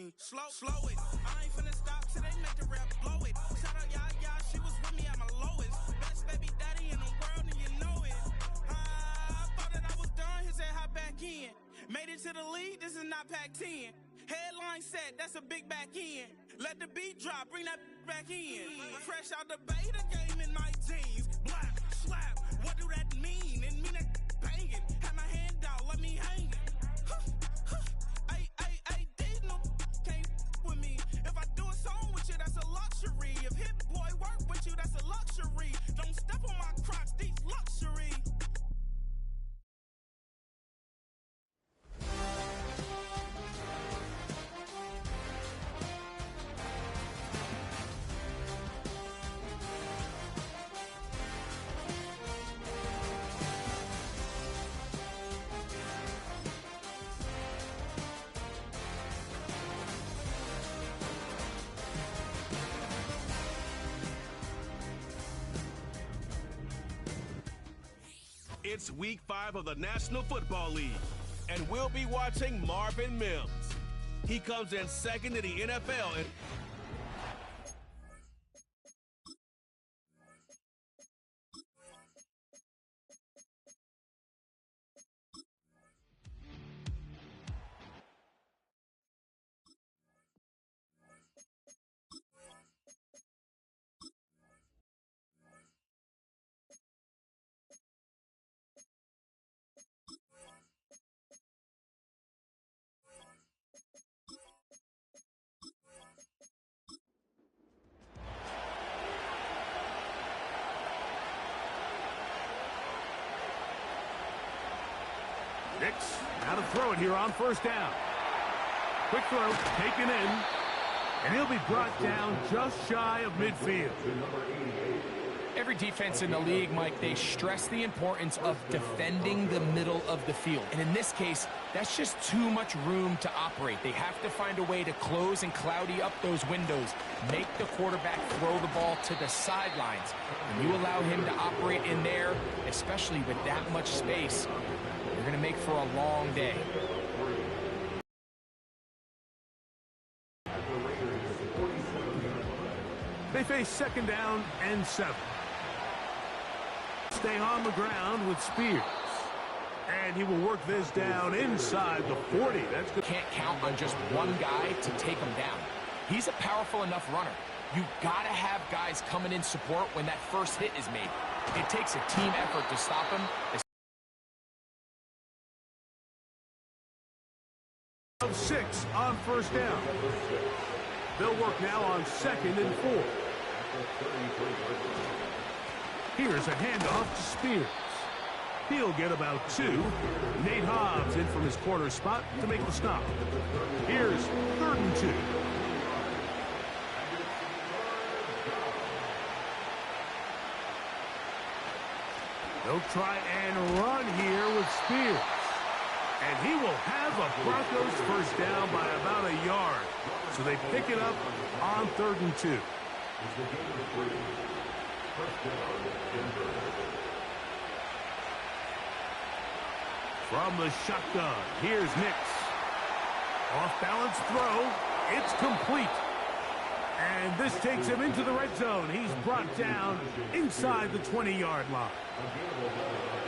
mean, slow it. I ain't finna stop till they make the rap blow it. Shout out, y'all, she was with me at my lowest. Best baby daddy in the world, and you know it. I thought that I was done, he said hop back in. Made it to the league, this is not Pac-10. Headline set, that's a big back end. Let the beat drop, bring that back in. Fresh out the bay, the game in my jeans. Black, slap, what do that mean? It mean that banging. Have my hand out, let me hang it. These no can't with me. If I do a song with you, that's a luxury. If Hit Boy work with you, that's a luxury. Don't step on my Crocs, these luxury. It's week 5 of the National Football League, and we'll be watching Marvin Mims. He comes in second in the NFL and Nix, now to throw it here on first down. Quick throw, taken in, and he'll be brought down just shy of midfield. Every defense in the league, Mike, they stress the importance of defending the middle of the field. And in this case, that's just too much room to operate. They have to find a way to close and cloudy up those windows, make the quarterback throw the ball to the sidelines. When you allow him to operate in there, especially with that much space, you're going to make for a long day. They face second down and 7. Stay on the ground with Spears. And he will work this down inside the 40. That's good. Can't count on just one guy to take him down. He's a powerful enough runner. You've got to have guys coming in support when that first hit is made. It takes a team effort to stop him. Of 6 on first down. They'll work now on second and 4. Here's a handoff to Spears. He'll get about 2. Nate Hobbs in from his corner spot to make the stop. Here's 3rd and 2. They'll try and run here with Spears. And he will have a Broncos first down by about a yard. So they pick it up on 3rd and 2. From the shotgun, here's Nix. Off-balance throw. It's complete. And this takes him into the red zone. He's brought down inside the 20-yard line.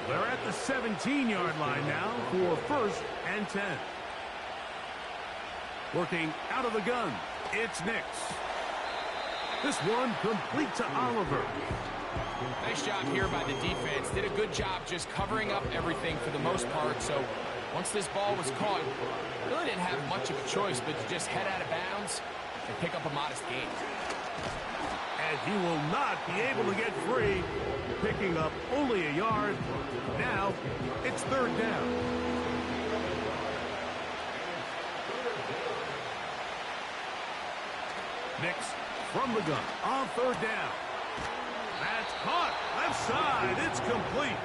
They're at the 17-yard line now for 1st and 10. Working out of the gun, it's Nix. This one complete to Oliver. Nice job here by the defense. Did a good job just covering up everything for the most part. So once this ball was caught, really didn't have much of a choice but to just head out of bounds and pick up a modest gain. And he will not be able to get free, picking up only a yard. Now it's 3rd down. Nix from the gun on 3rd down. That's caught. Left side. It's complete.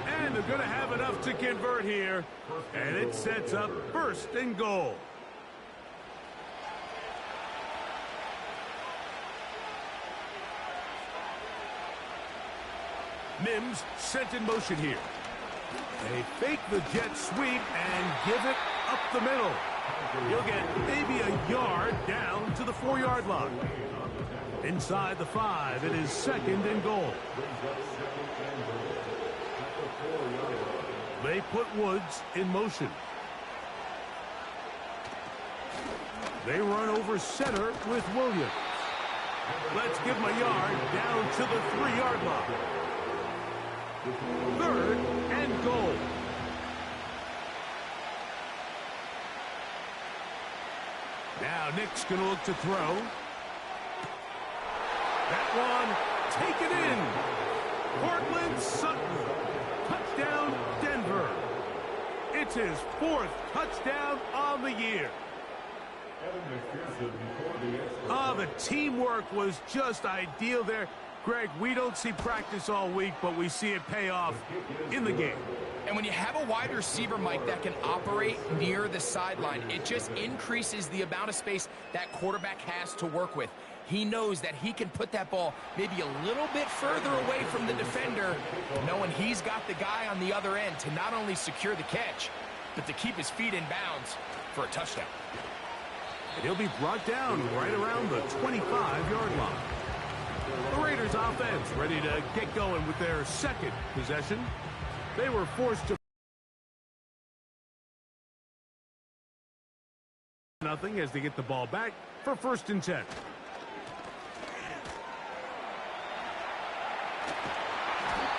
And they're going to have enough to convert here. And it sets up 1st and goal. Mims sent in motion here. They fake the jet sweep and give it up the middle. He'll get maybe a yard down to the 4-yard line. Inside the 5, it is 2nd and goal. They put Woods in motion. They run over center with Williams. Let's give him a yard down to the 3-yard line. 3rd and goal. Now Nick's going to look to throw. That one taken in. Cortland Sutton. Touchdown, Denver. It's his 4th touchdown on the year. The teamwork was just ideal there. Greg, we don't see practice all week, but we see it pay off in the game. And when you have a wide receiver, Mike, that can operate near the sideline, it just increases the amount of space that quarterback has to work with. He knows that he can put that ball maybe a little bit further away from the defender, knowing he's got the guy on the other end to not only secure the catch, but to keep his feet in bounds for a touchdown. And he'll be brought down right around the 25-yard line. The Raiders offense ready to get going with their 2nd possession. They were forced to nothing as they get the ball back for 1st and 10.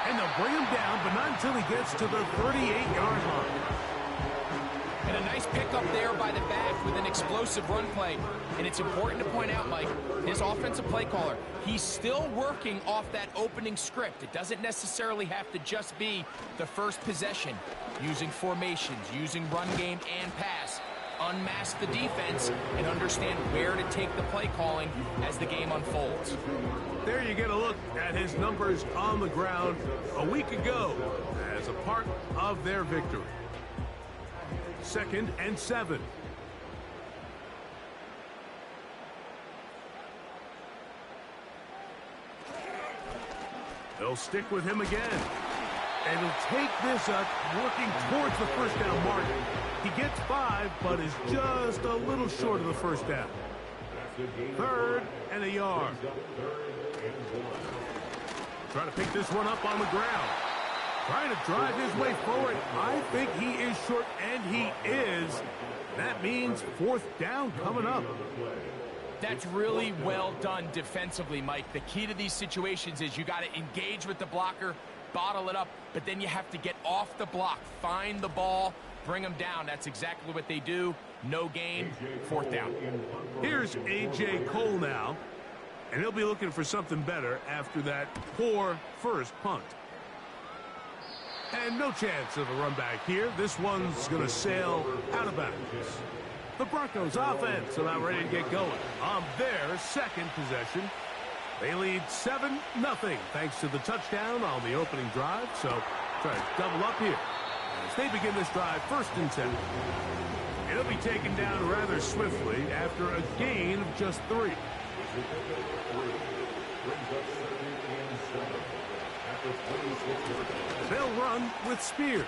And they'll bring him down, but not until he gets to the 38-yard line. And a nice pickup there by the back with an explosive run play. And it's important to point out, Mike, his offensive play caller, he's still working off that opening script. It doesn't necessarily have to just be the first possession. Using formations, using run game and pass. Unmask the defense and understand where to take the play calling as the game unfolds. There you get a look at his numbers on the ground a week ago as a part of their victory. 2nd and 7. They'll stick with him again. And he'll take this up, working towards the 1st down mark. He gets 5, but is just a little short of the 1st down. 3rd and a yard. Trying to pick this one up on the ground. Trying to drive his way forward. I think he is short, and he is. That means 4th down coming up. That's really well done defensively, Mike. The key to these situations is you got to engage with the blocker, bottle it up, but then you have to get off the block, find the ball, bring them down. That's exactly what they do. No gain, 4th down. Here's A.J. Cole now, and he'll be looking for something better after that poor first punt. And no chance of a run back here. This one's going to sail out of bounds. The Broncos offense about ready to get going on their 2nd possession. They lead 7-0 thanks to the touchdown on the opening drive. So try to double up here as they begin this drive 1st and 10. It'll be taken down rather swiftly after a gain of just 3. They'll run with Spears.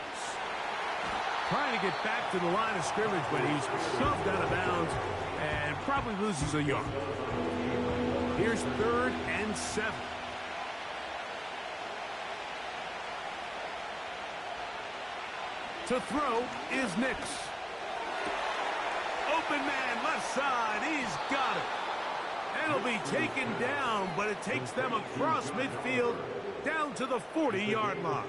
Trying to get back to the line of scrimmage, but he's shoved out of bounds and probably loses a yard. Here's 3rd and 7. To throw is Nix. Open man, left side. He's got it. It'll be taken down, but it takes them across midfield down to the 40-yard line.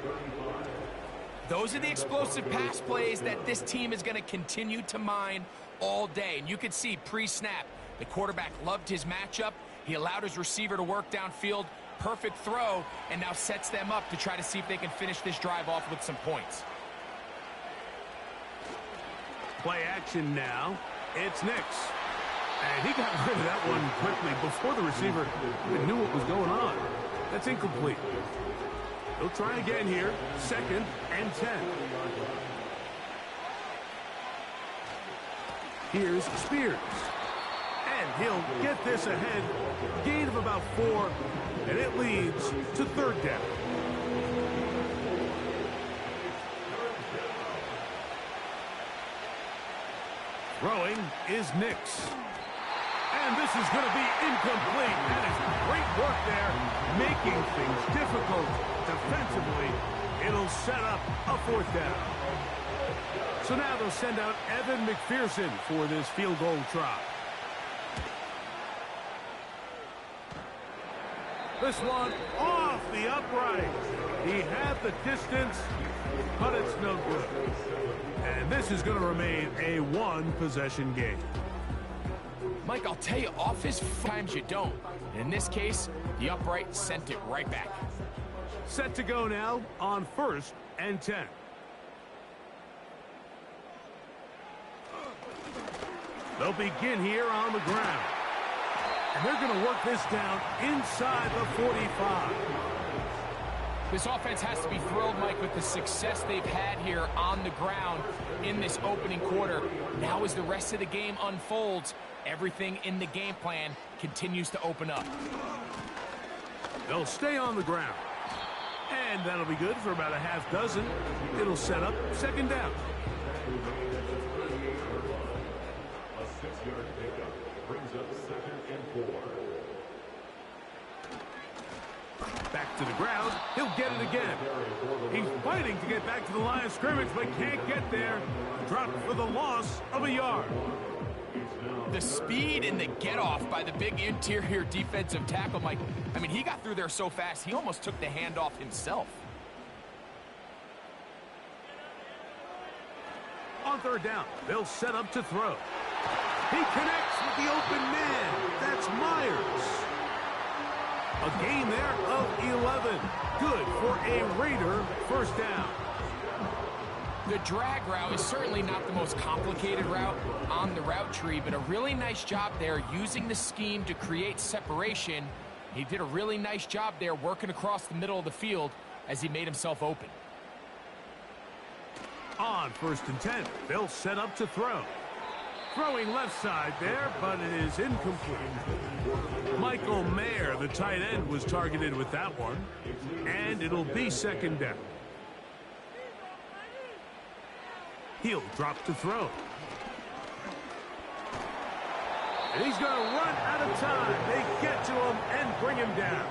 Those are the explosive pass plays that this team is going to continue to mine all day. And you can see pre-snap, the quarterback loved his matchup. He allowed his receiver to work downfield. Perfect throw, and now sets them up to try to see if they can finish this drive off with some points. Play action now. It's Nix. And he got rid of that one quickly before the receiver even knew what was going on. That's incomplete. He'll try again here. 2nd and 10. Here's Spears. And he'll get this ahead. Gain of about 4. And it leads to 3rd down. Throwing is Nix. And this is going to be incomplete. That is great work there, making things difficult defensively. It'll set up a 4th down. So now they'll send out Evan McPherson for this field goal try. This one off the upright. He had the distance, but it's no good. And this is going to remain a 1-possession game. Mike, I'll tell you, off his times you don't. And in this case, the upright sent it right back. Set to go now on 1st and 10. They'll begin here on the ground. And they're going to work this down inside the 45. This offense has to be thrilled, Mike, with the success they've had here on the ground in this opening quarter. Now as the rest of the game unfolds, everything in the game plan continues to open up. They'll stay on the ground. And that'll be good for about a half dozen. It'll set up 2nd down. A 6-yard pickup brings up 2nd and 4. Back to the ground. He'll get it again. He's fighting to get back to the line of scrimmage, but can't get there. Dropped for the loss of a yard. The speed and the get-off by the big interior defensive tackle, Mike. I mean, he got through there so fast, he almost took the handoff himself. On 3rd down, they'll set up to throw. He connects with the open man. That's Myers. A gain there of 11. Good for a Raider 1st down. The drag route is certainly not the most complicated route on the route tree, but a really nice job there using the scheme to create separation. He did a really nice job there working across the middle of the field as he made himself open. On 1st and 10, they'll set up to throw. Throwing left side there, but it is incomplete. Michael Mayer, the tight end, was targeted with that one. And it'll be 2nd down. He'll drop to throw. And he's going to run out of time. They get to him and bring him down.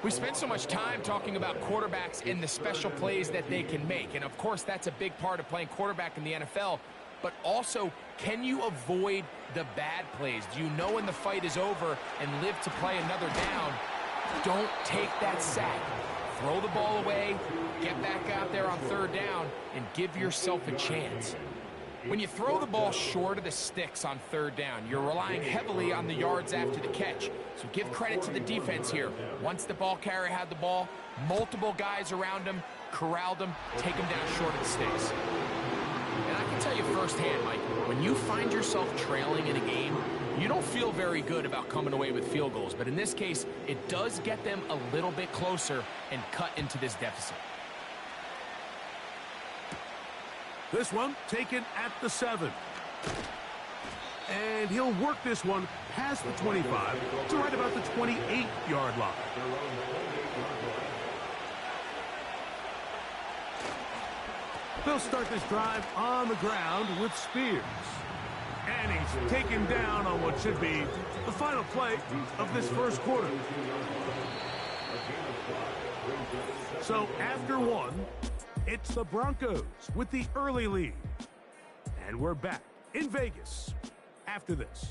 We spent so much time talking about quarterbacks and the special plays that they can make. And, of course, that's a big part of playing quarterback in the NFL. But also, can you avoid the bad plays? Do you know when the fight is over and live to play another down? Don't take that sack. Throw the ball away, get back out there on 3rd down, and give yourself a chance. When you throw the ball short of the sticks on 3rd down, you're relying heavily on the yards after the catch. So give credit to the defense here. Once the ball carrier had the ball, multiple guys around him, corralled him, take him down short of the sticks. And I can tell you firsthand, Mike, when you find yourself trailing in a game, you don't feel very good about coming away with field goals. But in this case, it does get them a little bit closer and cut into this deficit. This one taken at the 7. And he'll work this one past the 25 to right about the 28-yard line. They'll start this drive on the ground with Spears. And he's taken down on what should be the final play of this 1st quarter. So after 1, it's the Broncos with the early lead. And we're back in Vegas after this.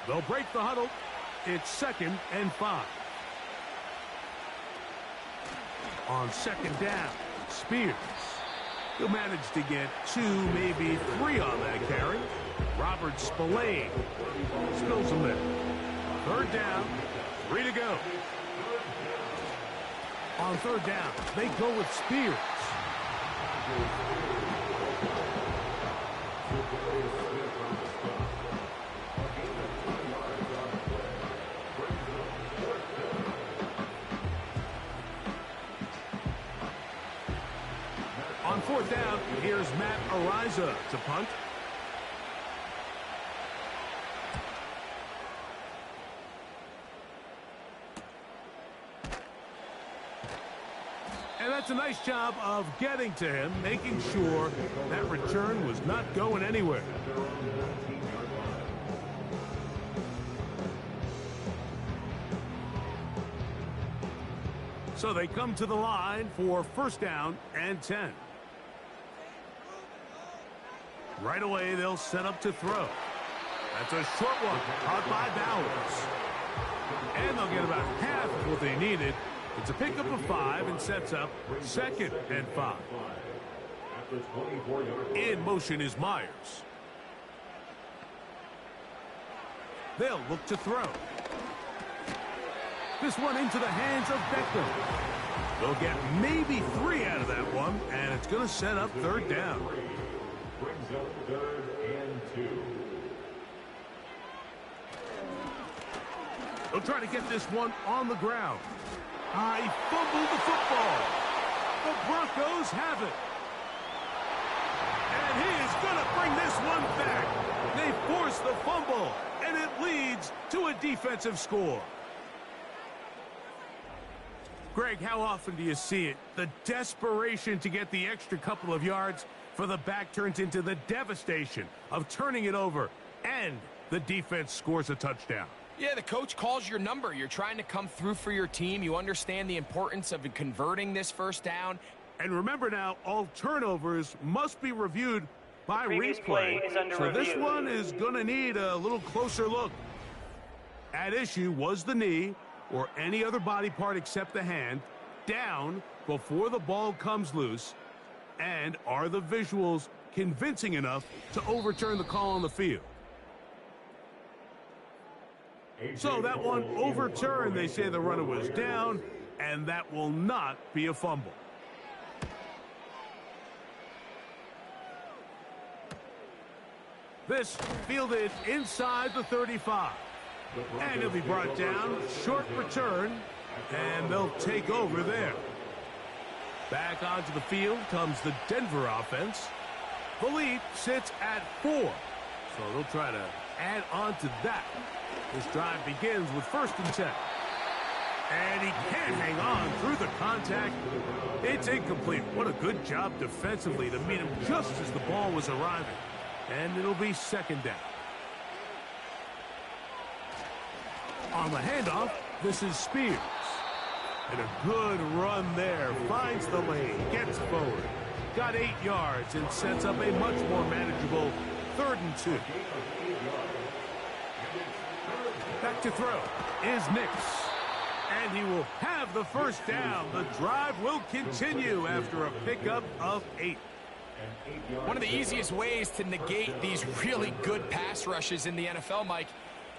They'll break the huddle. It's 2nd and 5. On 2nd down, Spears. He'll manage to get 2, maybe 3 on that carry. Robert Spillane spills him there. 3rd down, 3 to go. On 3rd down, they go with Spears. On 4th down, here's Matt Ariza to punt. That's a nice job of getting to him, making sure that return was not going anywhere. So they come to the line for first down and 10. Right away, they'll set up to throw. That's a short one, caught by Bowers. And they'll get about half of what they needed. It's a pickup of 5 and sets up 2nd and 5. In motion is Myers. They'll look to throw. This one into the hands of Beckham. They'll get maybe 3 out of that one, and it's going to set up 3rd down. Brings up 3rd and 2. They'll try to get this one on the ground. I fumbled the football. The Broncos have it. And he is going to bring this one back. They force the fumble, and it leads to a defensive score. Greg, how often do you see it? The desperation to get the extra couple of yards for the back turns into the devastation of turning it over, and the defense scores a touchdown. Yeah, the coach calls your number. You're trying to come through for your team. You understand the importance of converting this first down. And remember now, all turnovers must be reviewed by Previous replay. play is under So review. this one is going to need a little closer look. At issue was the knee or any other body part except the hand down before the ball comes loose. And are the visuals convincing enough to overturn the call on the field? So that one overturned. They say the runner was down, and that will not be a fumble. This fielded inside the 35. And he'll be brought down. Short return, and they'll take over there. Back onto the field comes the Denver offense. The lead sits at 4. So they'll try to add on to that. This drive begins with 1st and 10. And he can't hang on through the contact. It's incomplete. What a good job defensively to meet him just as the ball was arriving. And it'll be 2nd down. On the handoff, this is Spears. And a good run there. Finds the lane, gets forward. Got 8 yards and sets up a much more manageable 3rd and 2. Back to throw is Nix. And he will have the first down. The drive will continue after a pickup of 8. One of the easiest ways to negate these really good pass rushes in the NFL, Mike,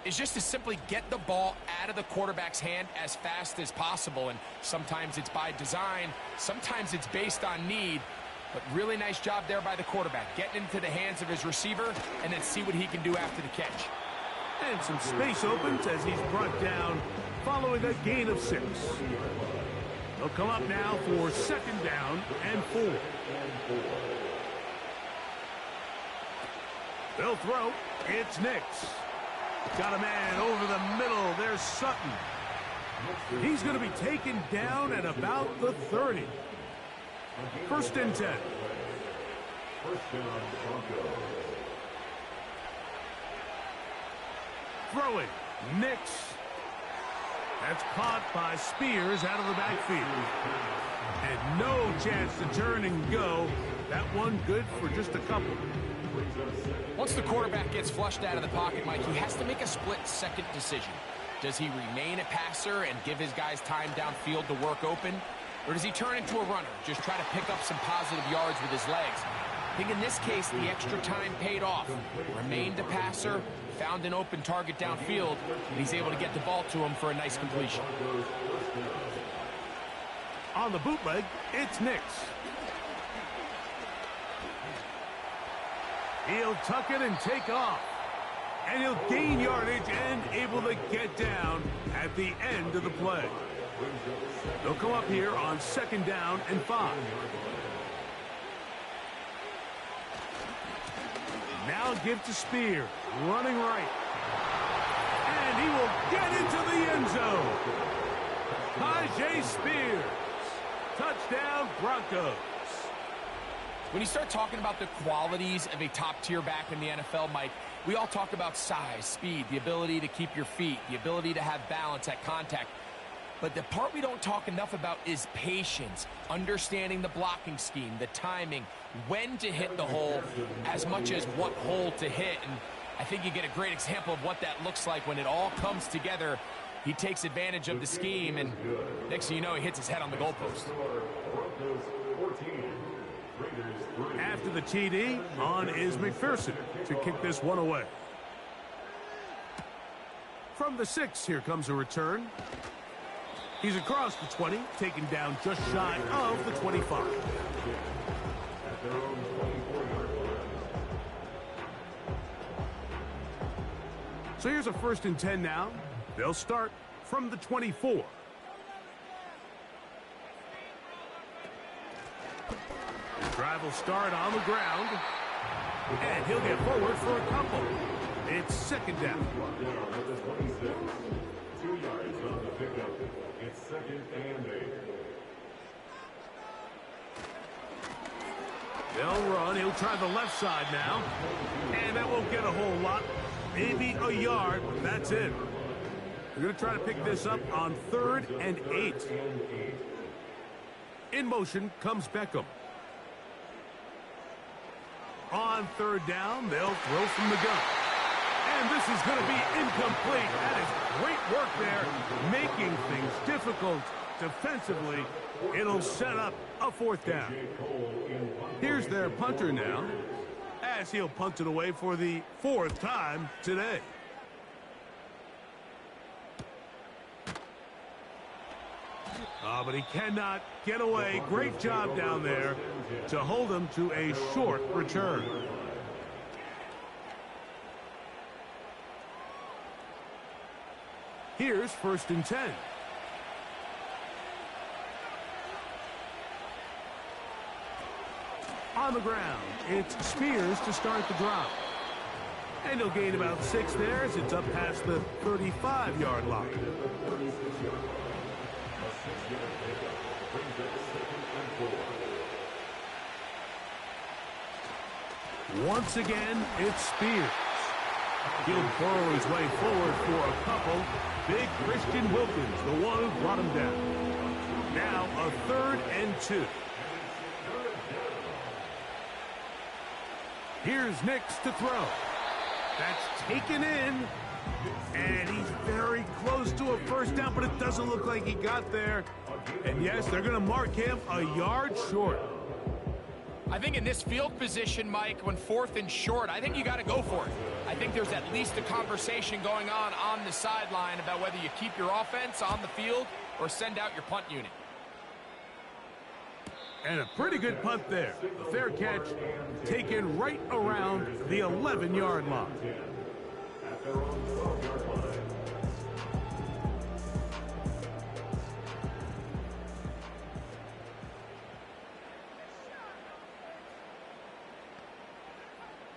is just to simply get the ball out of the quarterback's hand as fast as possible. And sometimes it's by design, sometimes it's based on need. But really nice job there by the quarterback, getting into the hands of his receiver and then see what he can do after the catch. And some space opens as he's brought down following a gain of 6. They'll come up now for 2nd down and 4. They'll throw. It's Nix. Got a man over the middle. There's Sutton. He's going to be taken down at about the 30. 1st and 10. First down, Broncos. Throwing. Nix. That's caught by Spears out of the backfield. And no chance to turn and go. That one good for just a couple. Once the quarterback gets flushed out of the pocket, Mike, he has to make a split-second decision. Does he remain a passer and give his guys time downfield to work open? Or does he turn into a runner, just try to pick up some positive yards with his legs? I think in this case, the extra time paid off. Remained a passer, found an open target downfield, and he's able to get the ball to him for a nice completion. On the bootleg, it's Nix. He'll tuck it and take off. And he'll gain yardage and able to get down at the end of the play. They'll come up here on 2nd down and 5. Now give to Spears, running right. And he will get into the end zone. Tajay Spears Touchdown, Broncos. When you start talking about the qualities of a top-tier back in the NFL, Mike, we all talk about size, speed, the ability to keep your feet, the ability to have balance at contact. But the part we don't talk enough about is patience, understanding the blocking scheme, the timing, when to hit the hole, as much as what hole to hit. And I think you get a great example of what that looks like when it all comes together. He takes advantage of the scheme, and next thing you know, he hits his head on the goalpost. After the TD, on is McPherson to kick this one away. From the 6, here comes a return. He's across the 20, taken down just shy of the 25. So here's a 1st and 10 now. They'll start from the 24. The drive will start on the ground, and he'll get forward for a couple. It's 2nd down. 2 yards on the pickup. It's 2nd and 8. They'll run. He'll try the left side now, and that won't get a whole lot. Maybe a yard, but that's it. They're going to try to pick this up on 3rd and 8. In motion comes Beckham. On 3rd down, they'll throw from the gun. And this is going to be incomplete. That is great work there, making things difficult defensively. It'll set up a 4th down. Here's their punter now, as he'll punt it away for the 4th time today. But he cannot get away. Great job down there to hold him to a short return. Here's 1st and 10. On the ground, it's Spears to start the drive. And he'll gain about 6 there as it's up past the 35-yard line. Once again, it's Spears. He'll burrow his way forward for a couple. Big Christian Wilkins, the one who brought him down. Now a 3rd and 2. Here's Nix to throw. That's taken in. And he's very close to a 1st down, but it doesn't look like he got there. And yes, they're going to mark him a yard short. I think in this field position, Mike, when 4th and short, I think you got to go for it. I think there's at least a conversation going on the sideline about whether you keep your offense on the field or send out your punt unit. And a pretty good punt there. A fair catch taken right around the 11-yard line.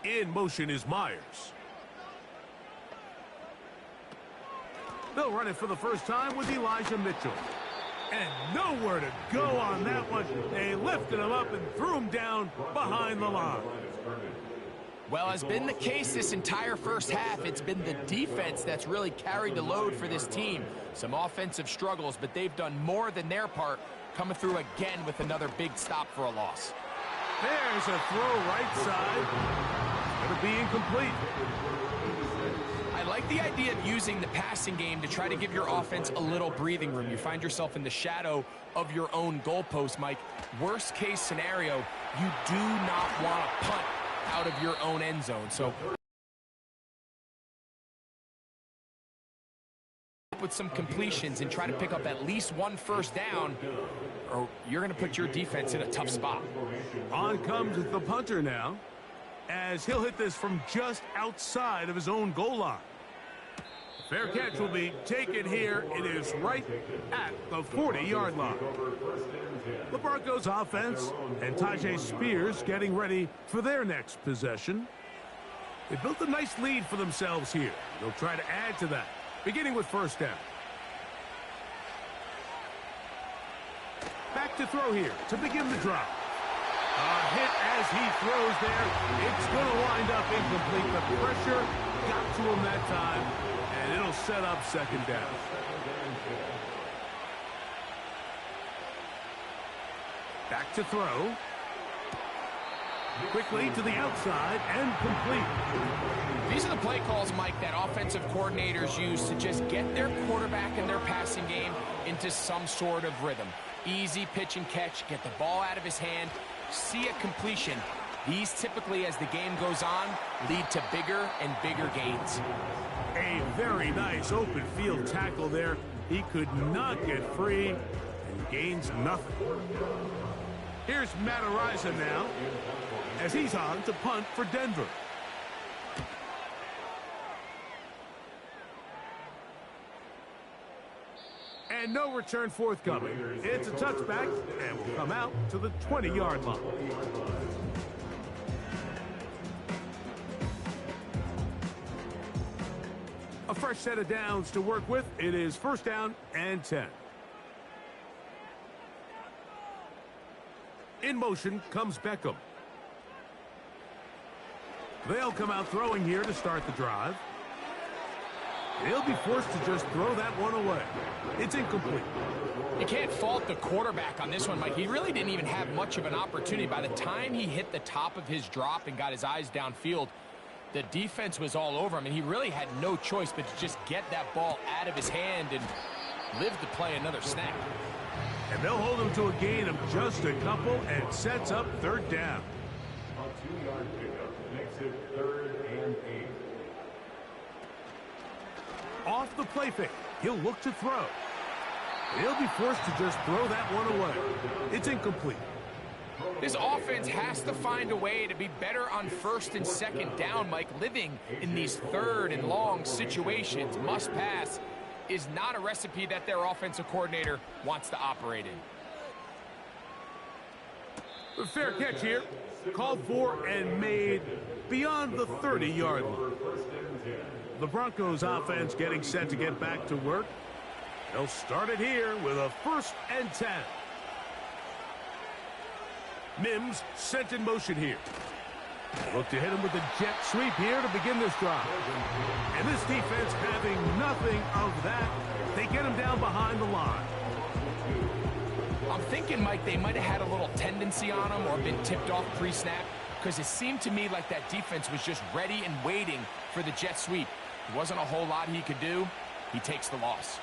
In motion is Myers. They'll run it for the 1st time with Elijah Mitchell. And nowhere to go on that one. They lifted him up and threw him down behind the line. Well, as been the case this entire 1st half, it's been the defense that's really carried the load for this team. Some offensive struggles, but they've done more than their part, coming through again with another big stop for a loss. There's a throw right side. It'll be incomplete. I like the idea of using the passing game to try to give your offense a little breathing room. You find yourself in the shadow of your own goalpost, Mike. Worst case scenario, you do not want to punt out of your own end zone. So with some completions and try to pick up at least 1 1st down, or you're going to put your defense in a tough spot. On comes the punter now, as he'll hit this from just outside of his own goal line. Fair catch will be taken here. It is right at the 40-yard line. The Broncos offense and Tajay Spears getting ready for their next possession. They built a nice lead for themselves here. They'll try to add to that, beginning with 1st down. Back Back to throw here to begin the drive. A hit as he throws there. It's going to wind up incomplete. The pressure got to him that time, and it'll set up second down. Back to throw. Quickly to the outside and complete. These are the play calls, Mike, that offensive coordinators use to just get their quarterback and their passing game into some sort of rhythm. Easy pitch and catch, get the ball out of his hand, see a completion. These typically, as the game goes on, lead to bigger and bigger gains. A very nice open field tackle there. He could not get free and gains nothing. Here's Matt Ariza now as he's on to punt for Denver. And no return forthcoming. It's a touchback and will come out to the 20-yard line. A fresh set of downs to work with. It is first down and 10. In motion comes Beckham. They'll come out throwing here to start the drive. He'll be forced to just throw that one away. It's incomplete. You can't fault the quarterback on this one, Mike. He really didn't even have much of an opportunity. By the time he hit the top of his drop and got his eyes downfield, the defense was all over him, and he really had no choice but to just get that ball out of his hand and live to play another snap. And they'll hold him to a gain of just a couple and sets up third down. A 2-yard pickup makes it 3rd and 8. Off the play fake, he'll look to throw. He'll be forced to just throw that one away. It's incomplete. This offense has to find a way to be better on first and second down, Mike. Living in these third and long situations, must pass, is not a recipe that their offensive coordinator wants to operate in. A fair catch here. Called for and made beyond the 30-yard line. The Broncos offense getting set to get back to work. They'll start it here with a 1st and 10. Mims sent in motion here. Look to hit him with a jet sweep here to begin this drive. And this defense having nothing of that. They get him down behind the line. I'm thinking, Mike, they might have had a little tendency on him or been tipped off pre-snap, because it seemed to me like that defense was just ready and waiting for the jet sweep. There wasn't a whole lot he could do. He takes the loss.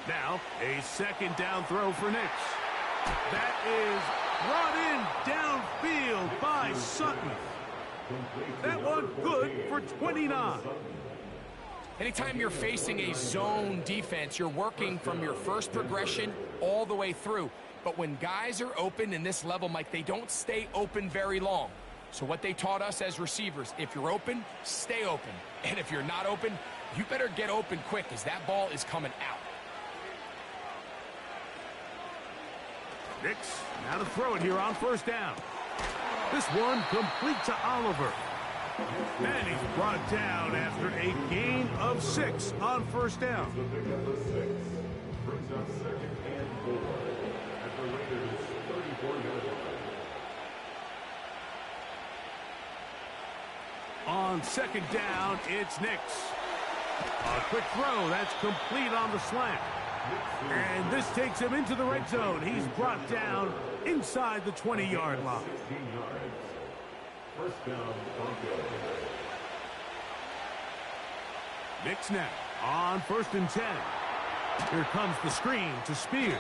Now, a second down throw for Nix. That is brought in downfield by Sutton. That one good for 29. Anytime you're facing a zone defense, you're working from your first progression all the way through. But when guys are open in this level, Mike, they don't stay open very long. So what they taught us as receivers, if you're open, stay open. And if you're not open, you better get open quick, as that ball is coming out. Nix, now to throw it here on first down. This one complete to Oliver. And he's brought down after a gain of 6 on first down. The pickup of 6 brings up 2nd and 4 at the Raiders' 34-yard line. On second down, it's Nix. A quick throw, that's complete on the slant. And this takes him into the red zone. He's brought down inside the 20-yard line. 16 yards. First down, Broncos. Nix now on 1st and 10. Here comes the screen to Spears.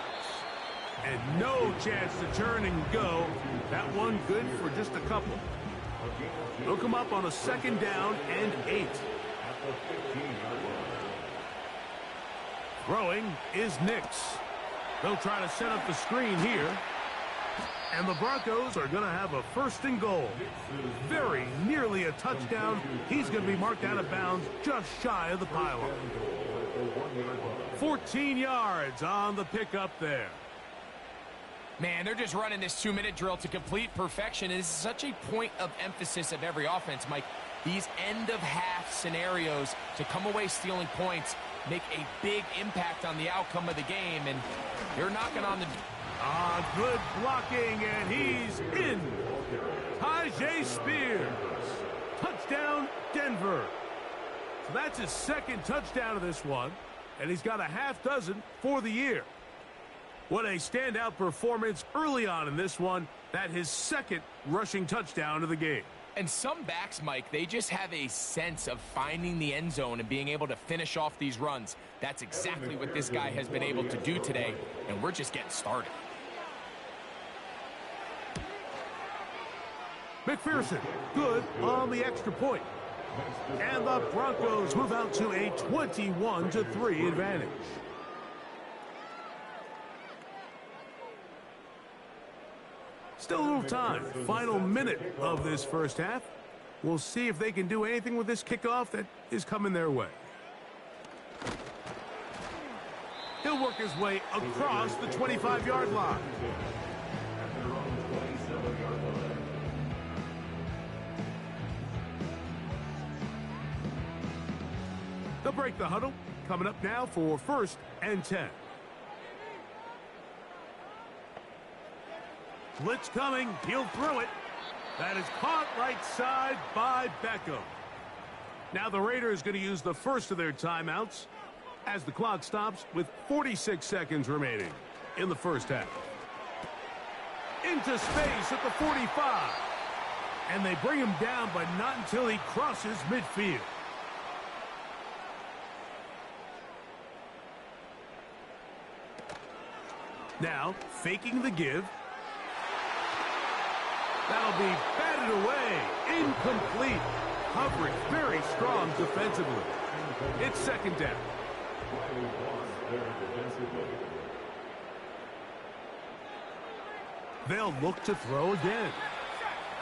And no chance to turn and go. That one good for just a couple. They'll come up on a second down and 8. At the 15-yard line. Throwing is Nix. They'll try to set up the screen here. And the Broncos are going to have a 1st and goal. Very nearly a touchdown. He's going to be marked out of bounds just shy of the pylon. 14 yards on the pickup there. Man, they're just running this 2-minute drill to complete perfection. And this is such a point of emphasis of every offense, Mike. These end-of-half scenarios to come away stealing points make a big impact on the outcome of the game. And they're knocking on the Good blocking, and he's in. Tajay Spears. Touchdown, Denver. So that's his second touchdown of this one, and he's got a half dozen for the year. What a standout performance early on in this one. That his second rushing touchdown of the game. And some backs, Mike, they just have a sense of finding the end zone and being able to finish off these runs. That's exactly what this guy has been able to do today, and we're just getting started. McPherson, good on the extra point. And the Broncos move out to a 21-3 advantage. Still a little time. Final minute of this first half. We'll see if they can do anything with this kickoff that is coming their way. He'll work his way across the 25-yard line. They'll break the huddle. Coming up now for 1st and 10. Blitz coming. He'll throw it. That is caught right side by Beckham. Now the Raiders going to use the first of their timeouts as the clock stops with 46 seconds remaining in the first half. Into space at the 45. And they bring him down, but not until he crosses midfield. Now, faking the give. That'll be batted away. Incomplete. Coverage very strong defensively. It's second down. They'll look to throw again.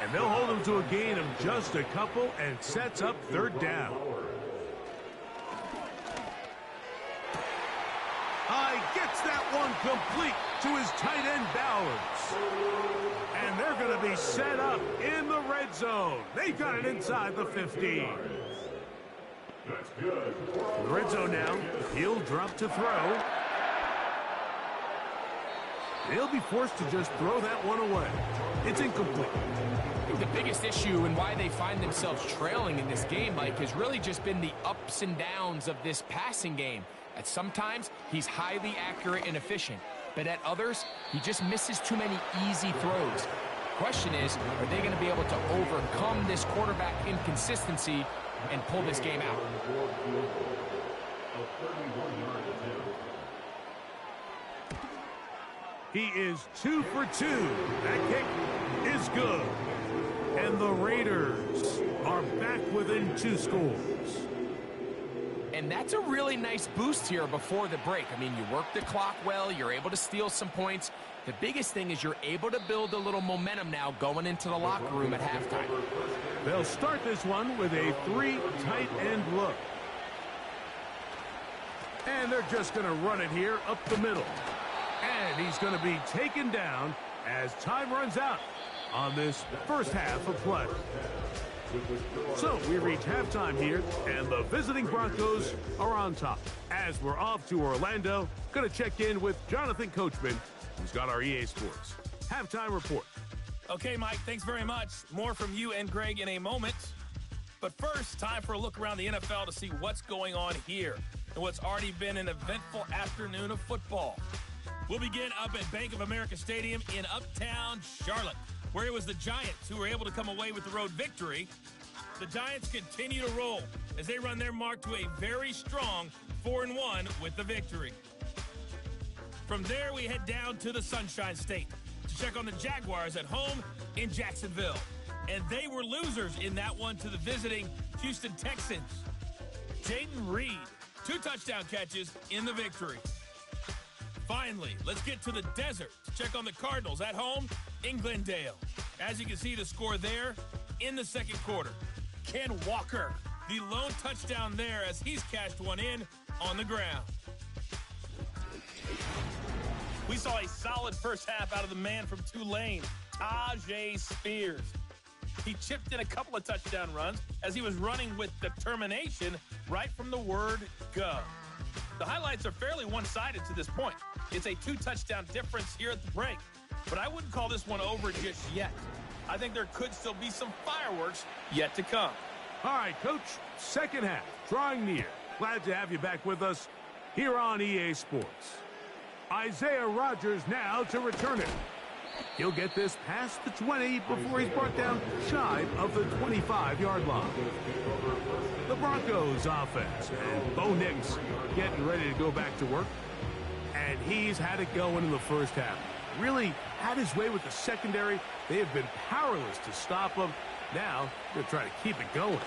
And they'll hold him to a gain of just a couple and sets up third down. Gets that one complete to his tight end Bowers. And they're going to be set up in the red zone. They've got it inside the 15. That's good. The red zone now. He'll drop to throw. They'll be forced to just throw that one away. It's incomplete. I think the biggest issue and why they find themselves trailing in this game, Mike, has really just been the ups and downs of this passing game. At sometimes, he's highly accurate and efficient, but at others, he just misses too many easy throws. Question is, are they going to be able to overcome this quarterback inconsistency and pull this game out? He is 2 for 2. That kick is good. And the Raiders are back within 2 scores. And that's a really nice boost here before the break. I mean, you work the clock well, you're able to steal some points. The biggest thing is you're able to build a little momentum now going into the locker room at halftime. They'll start this one with a 3 tight end look. And they're just going to run it here up the middle. And he's going to be taken down as time runs out on this first half of play. So we reach halftime here, and the visiting Broncos are on top. As we're off to Orlando, going to check in with Jonathan Coachman, who's got our EA Sports halftime report. Okay, Mike, thanks very much. More from you and Greg in a moment. But first, time for a look around the NFL to see what's going on here and what's already been an eventful afternoon of football. We'll begin up at Bank of America Stadium in Uptown Charlotte, where it was the Giants who were able to come away with the road victory. The Giants continue to roll as they run their mark to a very strong 4-1 with the victory. From there, we head down to the Sunshine State to check on the Jaguars at home in Jacksonville. And they were losers in that one to the visiting Houston Texans. Jaden Reed, 2 touchdown catches in the victory. Finally, let's get to the desert to check on the Cardinals at home in Glendale. As you can see, the score there in the second quarter. Ken Walker, the lone touchdown there as he's cashed one in on the ground. We saw a solid first half out of the man from Tulane, Tajay Spears. He chipped in a couple of touchdown runs as he was running with determination right from the word go. The highlights are fairly one-sided to this point. It's a 2-touchdown difference here at the break. But I wouldn't call this one over just yet. I think there could still be some fireworks yet to come. All right, Coach, second half, drawing near. Glad to have you back with us here on EA Sports. Isaiah Rodgers now to return it. He'll get this past the 20 before he's brought down shy of the 25-yard line. The Broncos offense, and Bo Nix getting ready to go back to work. And he's had it going in the first half. Really had his way with the secondary. They have been powerless to stop him. Now they're trying to keep it going.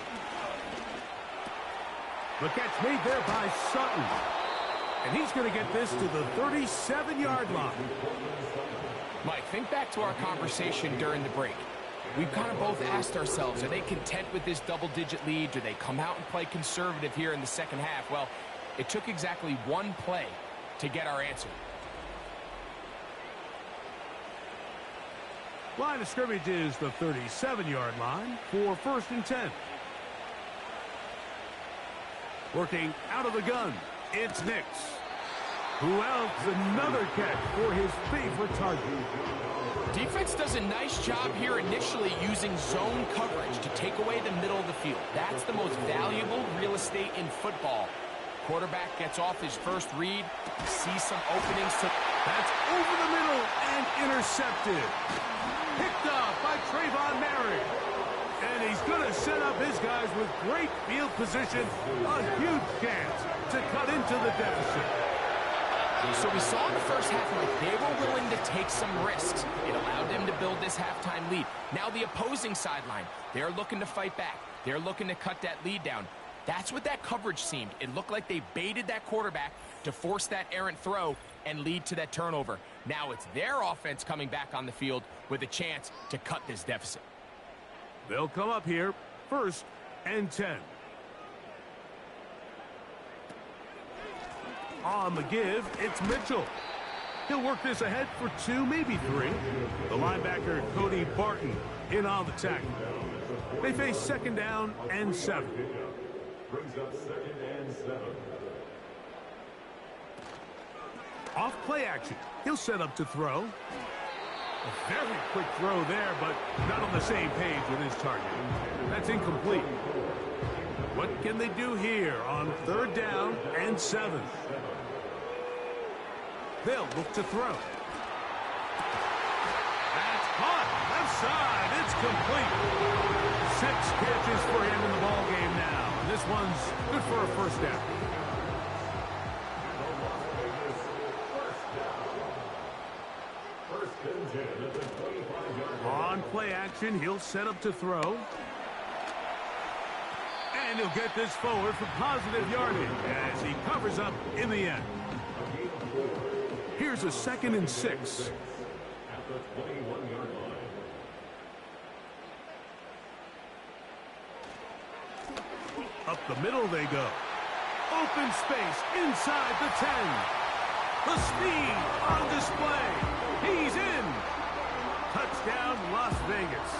The catch made there by Sutton. And he's going to get this to the 37-yard line. Mike, think back to our conversation during the break. We've kind of both asked ourselves, are they content with this double-digit lead? Do they come out and play conservative here in the second half? Well, it took exactly one play to get our answer. Line of scrimmage is the 37-yard line for 1st and 10. Working out of the gun, it's Nix. Who else? Another catch for his favorite target. Defense does a nice job here initially using zone coverage to take away the middle of the field. That's the most valuable real estate in football. Quarterback gets off his first read, sees some openings. That's over the middle and intercepted. Picked off by Trayvon Merritt. And he's going to set up his guys with great field position. A huge chance to cut into the deficit. So we saw in the first half like they were willing to take some risks. It allowed them to build this halftime lead. Now the opposing sideline, they're looking to fight back. They're looking to cut that lead down. That's what that coverage seemed. It looked like they baited that quarterback to force that errant throw and lead to that turnover. Now it's their offense coming back on the field with a chance to cut this deficit. They'll come up here, 1st and 10. On the give, it's Mitchell. He'll work this ahead for 2, maybe 3. The linebacker, Cody Barton, in on the tackle. They face 2nd down and 7. Brings up 2nd and 7. Off play action. He'll set up to throw. A very quick throw there, but not on the same page with his target. That's incomplete. What can they do here on 3rd down and 7? They'll look to throw. That's caught. Left side. It's complete. 6 catches for him in the ball game now. This one's good for a 1st down. On play action, he'll set up to throw. And he'll get this forward for positive yardage as he covers up in the end. Here's a 2nd and 6. At the 21-yard line. Up the middle they go. Open space inside the 10. The speed on display. He's in. Touchdown, Las Vegas.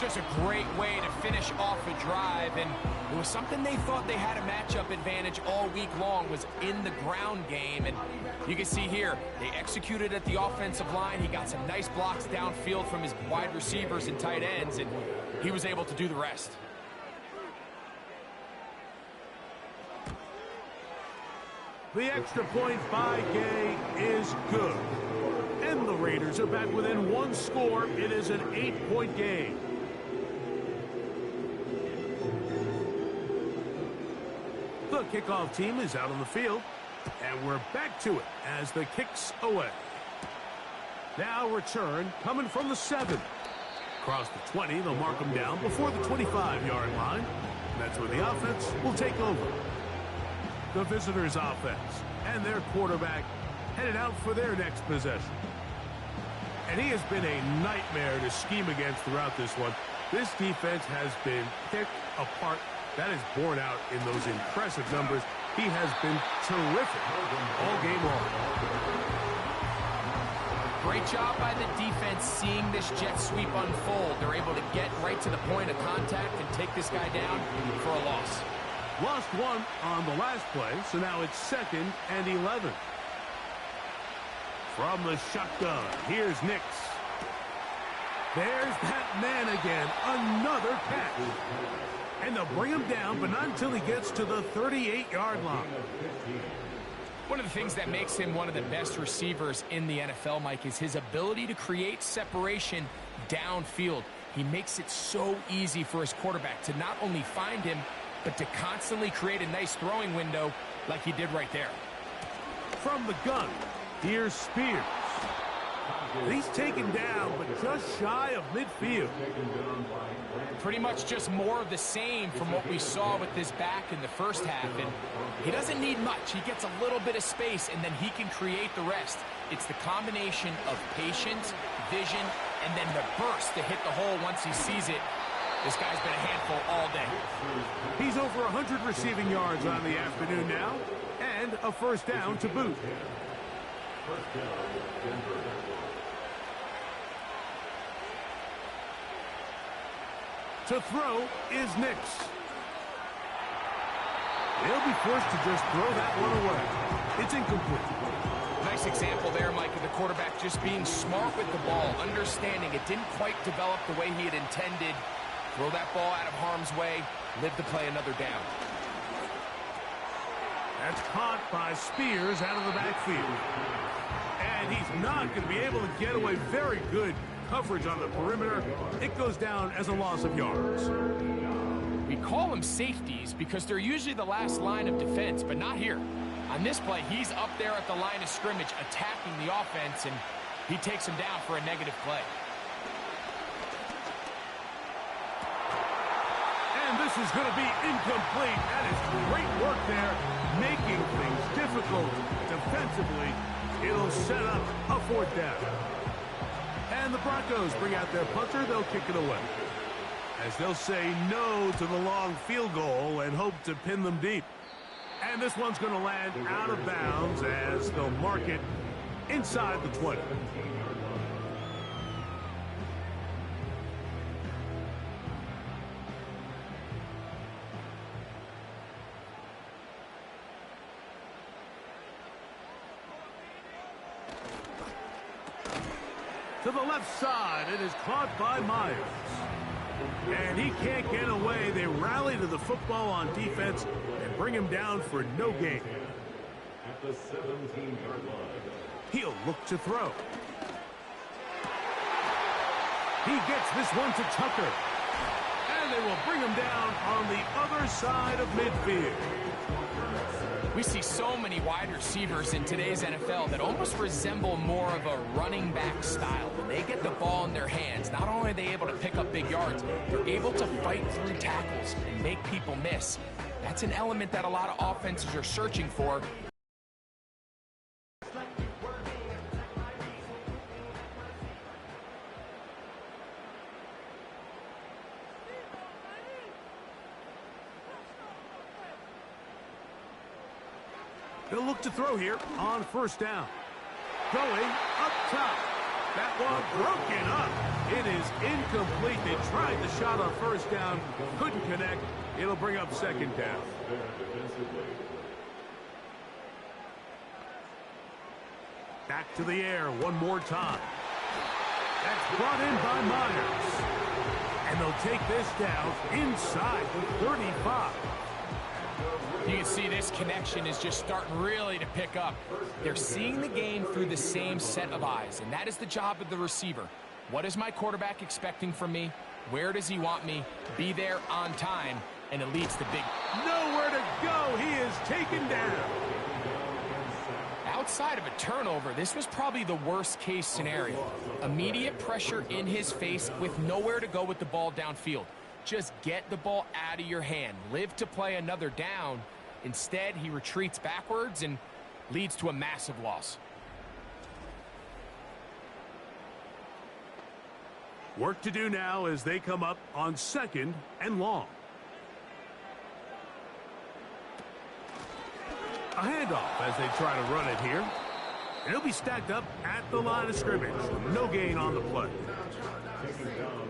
Just a great way to finish off a drive, and it was something they thought they had a matchup advantage all week long, was in the ground game. And you can see here, they executed at the offensive line. He got some nice blocks downfield from his wide receivers and tight ends, and he was able to do the rest. The extra point by Gay is good. And the Raiders are back within 1 score. It is an 8-point game. The kickoff team is out on the field. And we're back to it as the kick's away. Now return coming from the 7. Across the 20, they'll mark them down before the 25-yard line. That's where the offense will take over. The visitors' offense and their quarterback headed out for their next possession. And he has been a nightmare to scheme against throughout this one. This defense has been picked apart. That is borne out in those impressive numbers. He has been terrific all game long. Great job by the defense seeing this jet sweep unfold. They're able to get right to the point of contact and take this guy down for a loss. Lost one on the last play, so now it's 2nd and 11. From the shotgun, here's Nix. There's that man again, another catch. And they'll bring him down, but not until he gets to the 38-yard line. One of the things that makes him one of the best receivers in the NFL, Mike, is his ability to create separation downfield. He makes it so easy for his quarterback to not only find him, but to constantly create a nice throwing window like he did right there. From the gun, here's Spears. He's taken down, but just shy of midfield. Pretty much just more of the same from what we saw with this back in the first half. And he doesn't need much. He gets a little bit of space, and then he can create the rest. It's the combination of patience, vision, and then the burst to hit the hole once he sees it. This guy's been a handful all day. He's over 100 receiving yards on the afternoon now, and a first down to boot. To throw is Nix. They'll be forced to just throw that one away. It's incomplete. Nice example there, Mike, of the quarterback just being smart with the ball, understanding it didn't quite develop the way he had intended. Throw that ball out of harm's way, live to play another down. That's caught by Spears out of the backfield. And he's not going to be able to get away. Very good coverage on the perimeter. It goes down as a loss of yards. We call them safeties because they're usually the last line of defense, but not here. On this play, he's up there at the line of scrimmage attacking the offense, and he takes him down for a negative play. And this is going to be incomplete. That is great work there, making things difficult defensively. It'll set up a 4th down. And the Broncos bring out their punter. They'll kick it away, as they'll say no to the long field goal and hope to pin them deep. And this one's going to land out of bounds as they'll mark it inside the 20. To the left side, it is caught by Myers. And he can't get away. They rally to the football on defense and bring him down for no gain. At the 17-yard line. He'll look to throw. He gets this one to Tucker. And they will bring him down on the other side of midfield. We see so many wide receivers in today's NFL that almost resemble more of a running back style. When they get the ball in their hands, not only are they able to pick up big yards, they're able to fight through tackles and make people miss. That's an element that a lot of offenses are searching for. They'll look to throw here on 1st down. Going up top. That one broken up. It is incomplete. They tried the shot on 1st down. Couldn't connect. It'll bring up 2nd down. Back to the air one more time. That's brought in by Myers. And they'll take this down inside the 35. You can see this connection is just starting really to pick up. They're seeing the game through the same set of eyes, and that is the job of the receiver. What is my quarterback expecting from me? Where does he want me? Be there on time, and it leads to big. Nowhere to go. He is taken down. Outside of a turnover, this was probably the worst case scenario. Immediate pressure in his face with nowhere to go with the ball downfield. Just get the ball out of your hand. Live to play another down. Instead, he retreats backwards and leads to a massive loss. Work to do now as they come up on 2nd and long. A handoff as they try to run it here. And it'll be stacked up at the line of scrimmage. No gain on the play.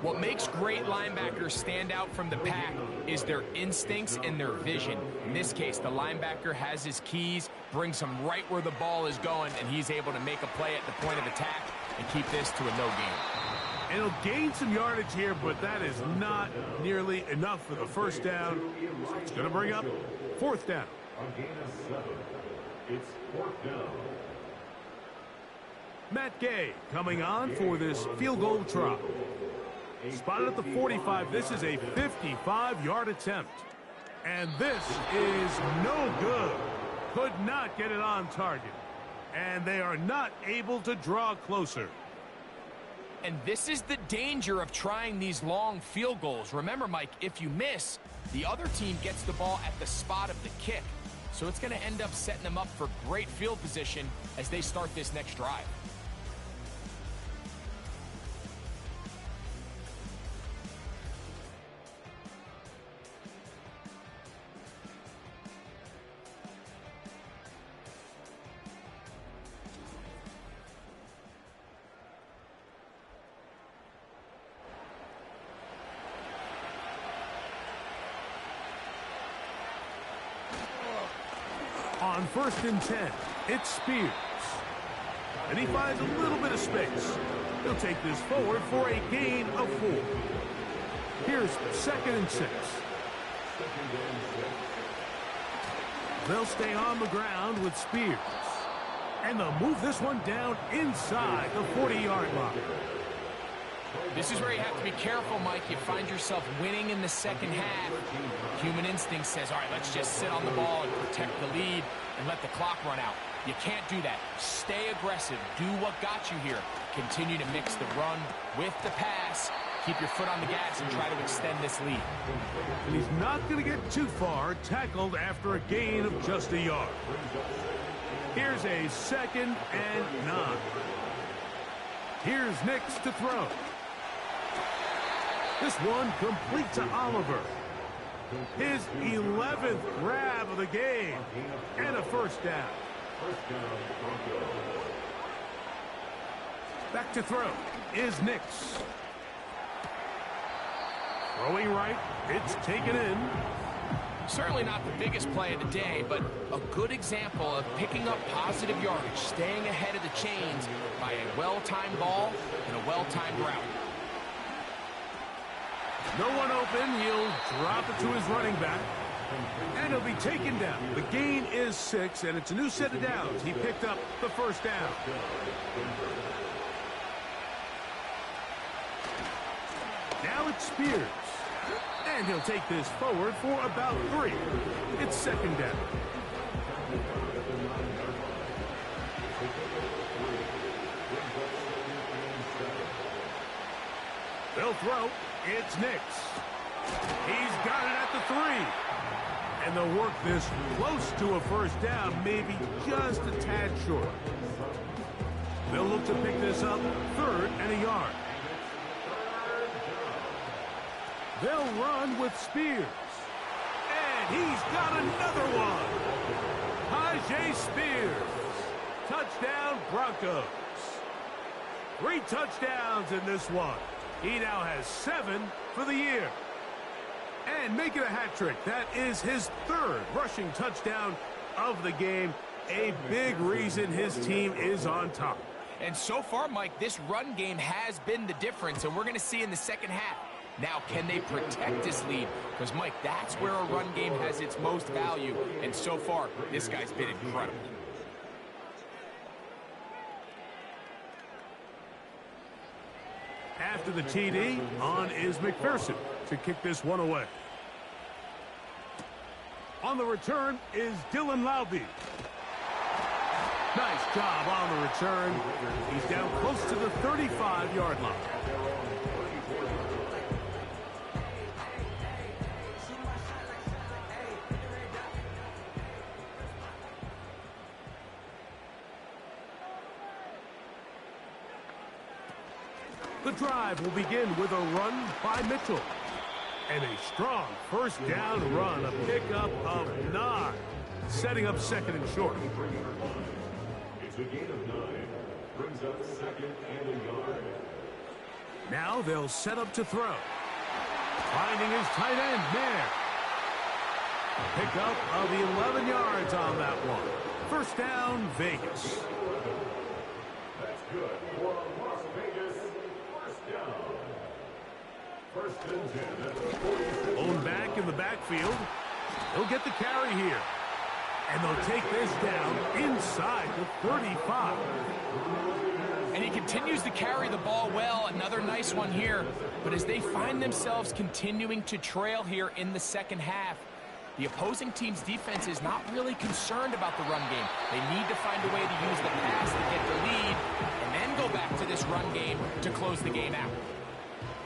What makes great linebackers stand out from the pack is their instincts and their vision. In this case, the linebacker has his keys, brings him right where the ball is going, and he's able to make a play at the point of attack and keep this to a no gain. And he'll gain some yardage here, but that is not nearly enough for the first down. So it's going to bring up fourth down. On gain of 7, it's fourth down. Matt Gay coming on for this field goal try. Spotted at the 45. This is a 55-yard attempt. And this is no good. Could not get it on target. And they are not able to draw closer. And this is the danger of trying these long field goals. Remember, Mike, if you miss, the other team gets the ball at the spot of the kick. So it's going to end up setting them up for great field position as they start this next drive. On 1st and 10, it's Spears. And he finds a little bit of space. He'll take this forward for a gain of 4. Here's 2nd and 6. They'll stay on the ground with Spears. And they'll move this one down inside the 40-yard line. This is where you have to be careful, Mike. You find yourself winning in the second half. Human instinct says, all right, let's just sit on the ball and protect the lead and let the clock run out. You can't do that. Stay aggressive. Do what got you here. Continue to mix the run with the pass. Keep your foot on the gas and try to extend this lead. And he's not going to get too far, tackled after a gain of just a yard. Here's a 2nd and 9. Here's Nix to throw. This one complete to Oliver. His 11th grab of the game. And a first down. Back to throw is Nix. Throwing right. It's taken in. Certainly not the biggest play of the day, but a good example of picking up positive yardage, staying ahead of the chains by a well-timed ball and a well-timed route. No one open. He'll drop it to his running back. And he'll be taken down. The gain is 6, and it's a new set of downs. He picked up the first down. Now it's Spears. And he'll take this forward for about 3. It's 2nd down. They'll throw. It's Nix. He's got it at the 3. And they'll work this close to a first down, maybe just a tad short. They'll look to pick this up 3rd and a yard. They'll run with Spears. And he's got another one. Tajay Spears. Touchdown, Broncos. 3 touchdowns in this one. He now has 7 for the year. And making a hat trick. That is his 3rd rushing touchdown of the game. A big reason his team is on top. And so far, Mike, this run game has been the difference, and we're going to see in the second half. Now, can they protect this lead? Because, Mike, that's where a run game has its most value. And so far, this guy's been incredible. After the TD, on is McPherson to kick this one away. On the return is Dylan Laube. Nice job on the return. He's down close to the 35-yard line. The drive will begin with a run by Mitchell. And a strong first down run, a pickup of 9. Setting up 2nd and short. It's a gain of 9. Brings up 2nd and a yard. Now they'll set up to throw. Finding his tight end there. A pickup of 11 yards on that one. First down, Vegas. That's good for Las Vegas. First down. First and 10 at the 46. Owned back in the backfield. He'll get the carry here. And they'll take this down inside the 35. And he continues to carry the ball well. Another nice one here. But as they find themselves continuing to trail here in the second half, the opposing team's defense is not really concerned about the run game. They need to find a way to use the pass to get the lead and then go back to this run game to close the game out.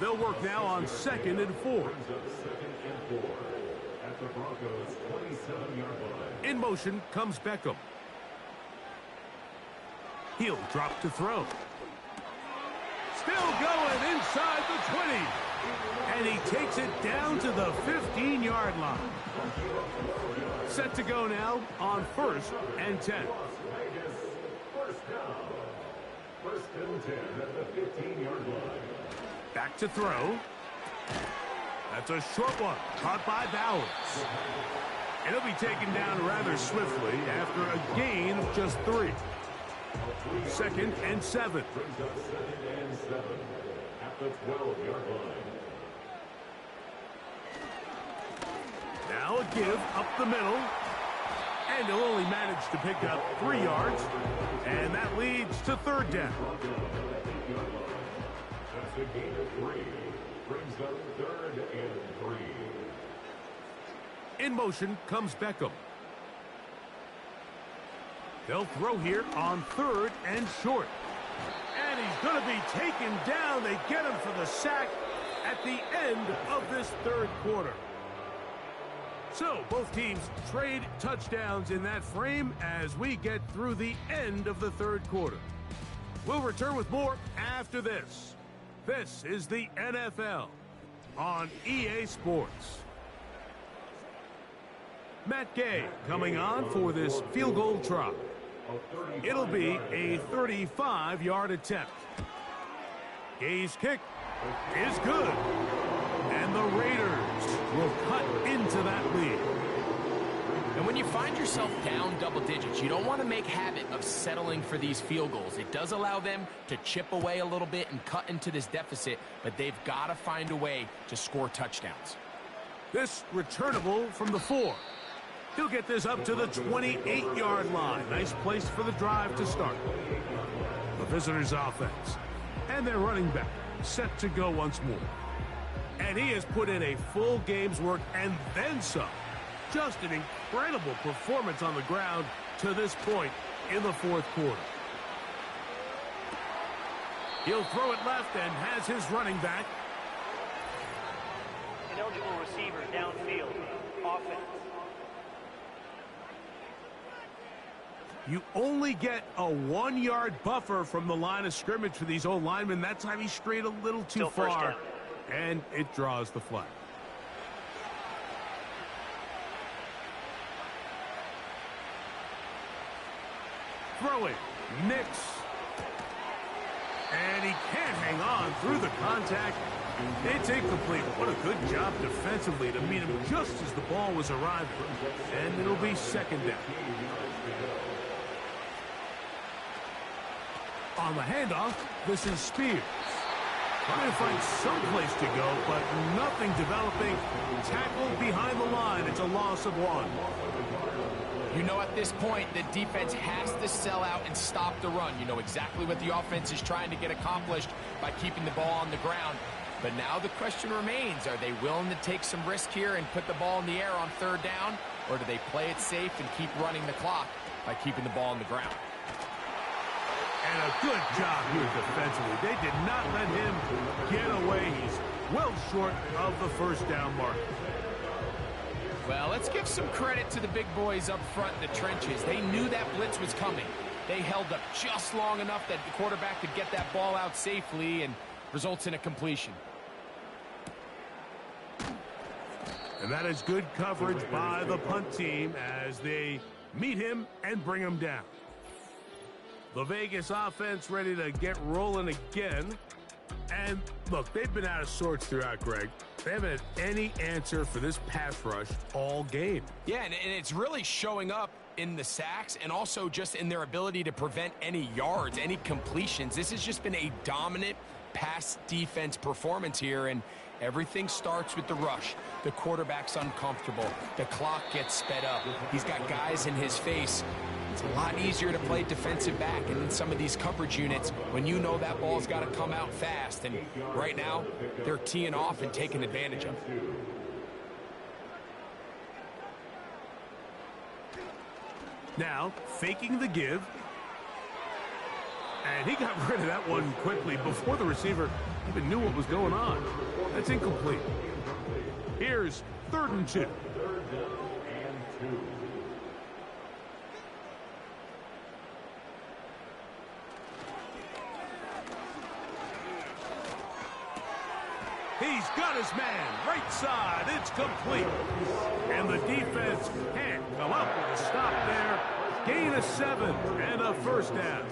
They'll work now on 2nd and 4. Brings up 2nd and 4 at the Broncos' 27-yard line. In motion comes Beckham. He'll drop to throw. Still going inside the 20. And he takes it down to the 15-yard line. Set to go now on 1st and 10. Las Vegas, first down. First and 10 at the 15-yard line. Back to throw. That's a short one, caught by Bowers. And he'll be taken down rather swiftly after a gain of just 3. 2nd and 7. Brings up 2nd and 7 at the 12-yard line. Now a give up the middle. And he'll only manage to pick up 3 yards. And that leads to 3rd down. That's a gain of 3. Brings up 3rd and 3. In motion comes Beckham. They'll throw here on 3rd and short. And he's going to be taken down. They get him for the sack at the end of this 3rd quarter. So both teams trade touchdowns in that frame as we get through the end of the 3rd quarter. We'll return with more after this. This is the NFL on EA Sports. Matt Gay coming on for this field goal try. It'll be a 35-yard attempt. Gay's kick is good. And the Raiders will cut into that lead. And when you find yourself down double digits, you don't want to make habit of settling for these field goals. It does allow them to chip away a little bit and cut into this deficit, but they've got to find a way to score touchdowns. This returnable from the 4. He'll get this up to the 28-yard line. Nice place for the drive to start. The visitors' offense. And their running back set to go once more. And he has put in a full game's work and then some. Just an incredible performance on the ground to this point in the 4th quarter. He'll throw it left and has his running back. Ineligible receiver downfield. Offense. You only get a 1-yard buffer from the line of scrimmage for these old linemen. That time he strayed a little too Still first far, down. and it draws the flag. Throwing, Nix. And he can't hang on through the contact. It's incomplete. What a good job defensively to meet him just as the ball was arriving. And it'll be 2nd down. On the handoff, this is Spears. Trying to find some place to go, but nothing developing. Tackled behind the line. It's a loss of 1. You know, at this point, the defense has to sell out and stop the run. You know exactly what the offense is trying to get accomplished by keeping the ball on the ground. But now the question remains, are they willing to take some risk here and put the ball in the air on 3rd down? Or do they play it safe and keep running the clock by keeping the ball on the ground? And a good job here defensively. They did not let him get away. He's well short of the 1st down mark. Well, let's give some credit to the big boys up front in the trenches. They knew that blitz was coming. They held up just long enough that the quarterback could get that ball out safely and results in a completion. And that is good coverage by the punt team as they meet him and bring him down. The Vegas offense ready to get rolling again. And look, they've been out of sorts throughout, Greg. They haven't had any answer for this pass rush all game. Yeah, and it's really showing up in the sacks and also just in their ability to prevent any yards, any completions. This has just been a dominant pass defense performance here, and everything starts with the rush. The quarterback's uncomfortable. The clock gets sped up. He's got guys in his face. It's a lot easier to play defensive back and in some of these coverage units when you know that ball's got to come out fast. And right now, they're teeing off and taking advantage of it. Now, faking the give. And he got rid of that one quickly before the receiver even knew what was going on. That's incomplete. Here's 3rd and 2. He's got his man, right side, it's complete. And the defense can't come up with a stop there. Gain of 7 and a 1st down.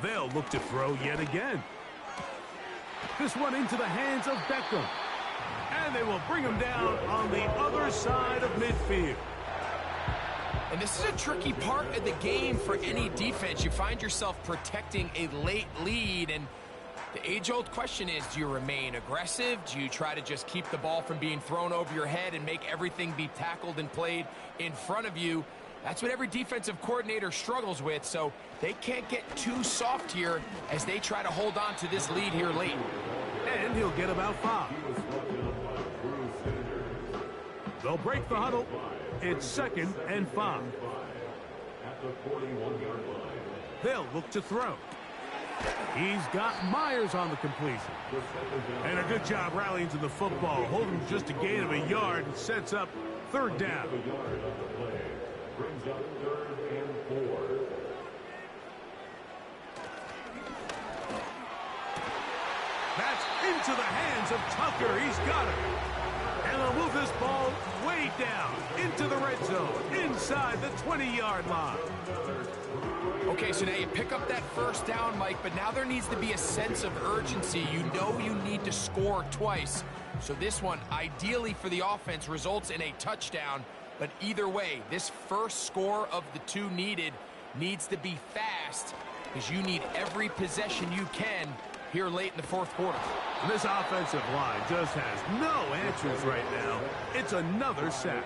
They'll look to throw yet again. This one into the hands of Beckham. And they will bring him down on the other side of midfield. And this is a tricky part of the game for any defense. You find yourself protecting a late lead, and the age-old question is, do you remain aggressive? Do you try to just keep the ball from being thrown over your head and make everything be tackled and played in front of you? That's what every defensive coordinator struggles with, so they can't get too soft here as they try to hold on to this lead here late. And he'll get about 5. They'll break the huddle. It's 2nd and 5. They'll look to throw. He's got Myers on the completion. And a good job rallying to the football, holding just a gain of a yard and sets up 3rd down. Brings up 3rd and 4. That's into the hands of Tucker. He's got it. And they'll move this ball way down into the red zone, inside the 20-yard line. Okay, so now you pick up that 1st down, Mike, but now there needs to be a sense of urgency. You know you need to score twice. So this one, ideally for the offense, results in a touchdown. But either way, this first score of the 2 needed needs to be fast because you need every possession you can here late in the 4th quarter. And this offensive line just has no answers right now. It's another sack.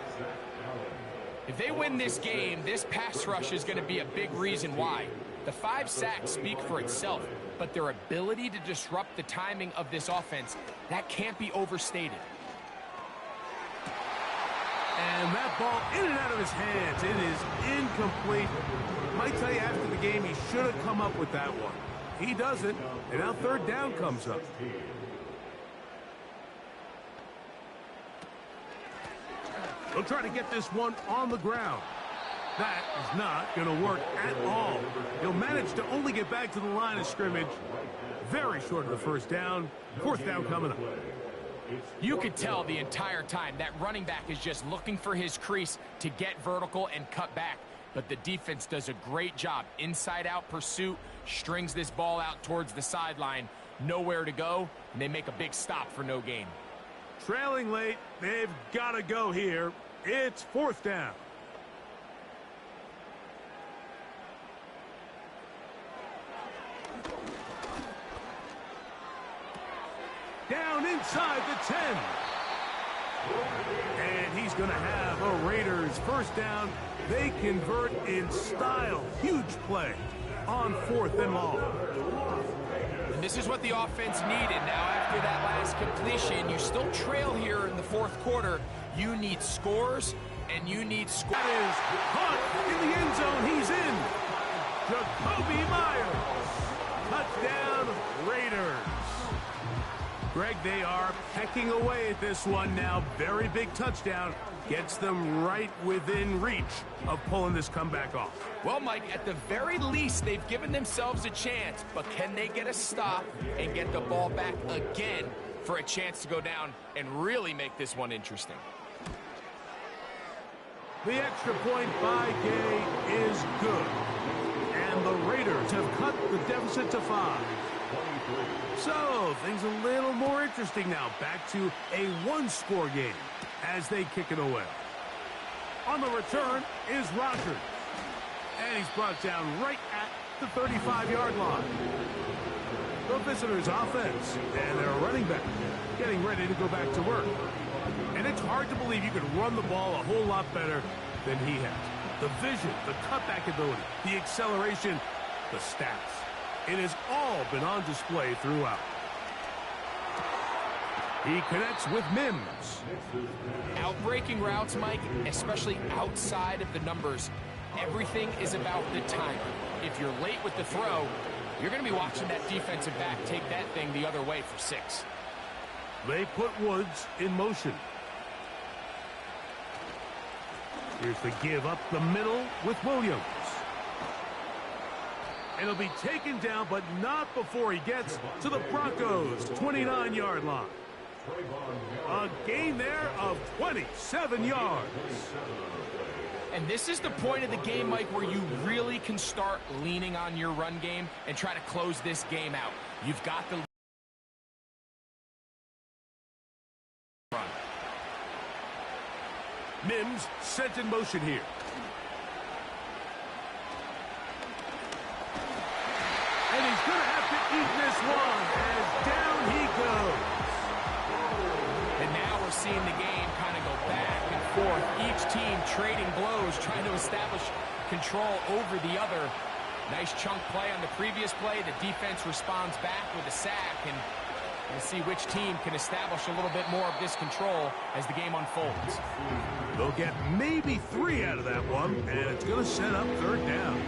If they win this game, this pass rush is going to be a big reason why. The 5 sacks speak for itself, but their ability to disrupt the timing of this offense, that can't be overstated. And that ball in and out of his hands. It is incomplete. Might tell you after the game he should have come up with that one. He doesn't, and now 3rd down comes up. They'll try to get this one on the ground. That is not going to work at all. He'll manage to only get back to the line of scrimmage. Very short of the 1st down. 4th down coming up. You could tell the entire time that running back is just looking for his crease to get vertical and cut back. But the defense does a great job. Inside-out pursuit, strings this ball out towards the sideline. Nowhere to go, and they make a big stop for no gain. Trailing late, they've got to go here. It's 4th down. Down inside the 10. And he's going to have a Raiders 1st down. They convert in style. Huge play on 4th and long. And this is what the offense needed. Now, after that last completion, you still trail here in the 4th quarter. You need scores, and you need scores. That is caught in the end zone. He's in. Jacoby Myers. Touchdown, Raiders. Greg, they are pecking away at this one now. Very big touchdown. Gets them right within reach of pulling this comeback off. Well, Mike, at the very least, they've given themselves a chance, but can they get a stop and get the ball back again for a chance to go down and really make this one interesting? The extra point by Gay is good. And the Raiders have cut the deficit to 5. So, things a little more interesting now. Back to a one-score game as they kick it away. On the return is Rogers. And he's brought down right at the 35-yard line. The visitors' offense and their running back getting ready to go back to work. And it's hard to believe you could run the ball a whole lot better than he has. The vision, the cutback ability, the acceleration, the stats. It has all been on display throughout. He connects with Mims. Outbreaking routes, Mike, especially outside of the numbers, everything is about the timing. If you're late with the throw, you're going to be watching that defensive back take that thing the other way for 6. They put Woods in motion. Here's the give up the middle with Williams. And he'll be taken down, but not before he gets to the Broncos' 29-yard line. A gain there of 27 yards. And this is the point of the game, Mike, where you really can start leaning on your run game and try to close this game out. You've got the run. Mims sent in motion here. And he's going to have to eat this one as down he goes. And now we're seeing the game kind of go back and forth. Each team trading blows, trying to establish control over the other. Nice chunk play on the previous play. The defense responds back with a sack, and we'll see which team can establish a little bit more of this control as the game unfolds. They'll get maybe 3 out of that one, and it's going to set up 3rd down.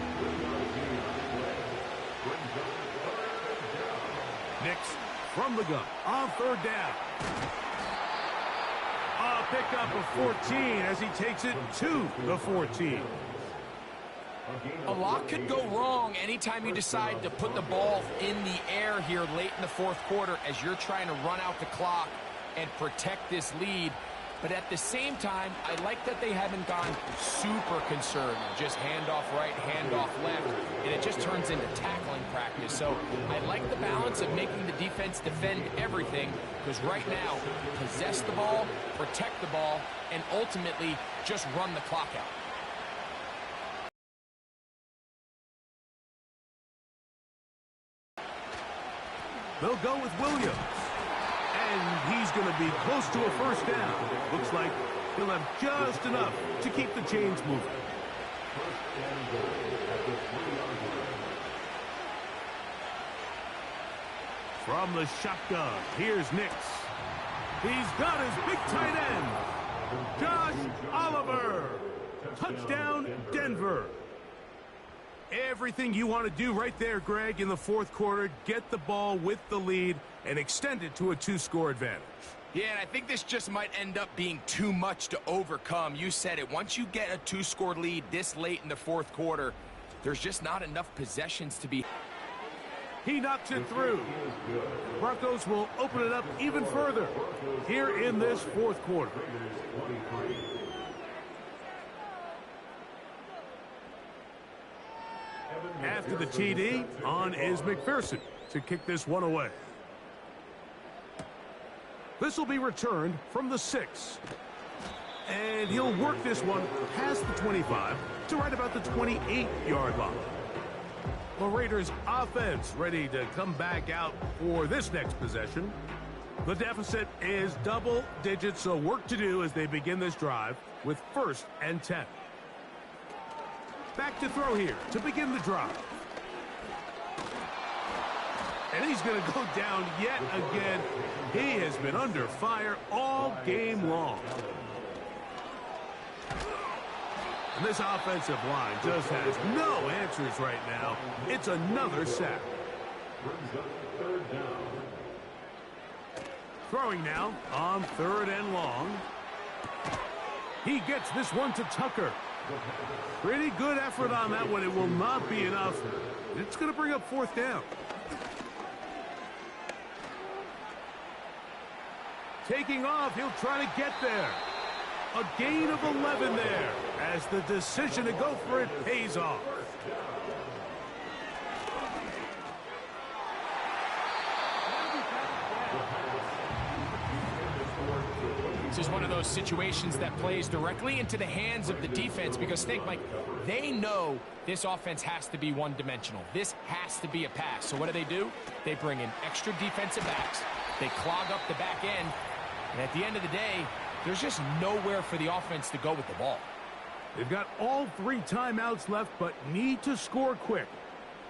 Nix from the gun on 3rd down. A pickup of 14 as he takes it to the 14. A lot could go wrong anytime you decide to put the ball in the air here late in the 4th quarter as you're trying to run out the clock and protect this lead. But at the same time, I like that they haven't gone super conservative. Just handoff right, handoff left, and it just turns into tackling practice. So I like the balance of making the defense defend everything, because right now, possess the ball, protect the ball, and ultimately just run the clock out. They'll go with Williams. And he's going to be close to a 1st down. Looks like he'll have just enough to keep the chains moving. From the shotgun, here's Nix. He's got his big tight end, Josh Oliver. Touchdown, Denver. Everything you want to do right there, Greg, in the 4th quarter. Get the ball with the lead and extend it to a 2-score advantage. Yeah, and I think this just might end up being too much to overcome. You said it. Once you get a 2-score lead this late in the 4th quarter, there's just not enough possessions to be. He knocks it through. Broncos will open it up even further here in this 4th quarter. After the TD, on is McPherson to kick this one away. This will be returned from the 6. And he'll work this one past the 25 to right about the 28-yard line. The Raiders' offense ready to come back out for this next possession. The deficit is double digits, so work to do as they begin this drive with 1st and 10. Back to throw here to begin the drive. And he's going to go down yet again. He has been under fire all game long. And this offensive line just has no answers right now. It's another sack. Throwing now on 3rd and long. He gets this one to Tucker. Pretty good effort on that one. It will not be enough. It's going to bring up 4th down. Taking off, he'll try to get there. A gain of 11 there as the decision to go for it pays off. This is one of those situations that plays directly into the hands of the defense because think, Mike, they know this offense has to be one-dimensional. This has to be a pass. So what do? They bring in extra defensive backs. They clog up the back end. And at the end of the day, there's just nowhere for the offense to go with the ball. They've got all 3 timeouts left, but need to score quick.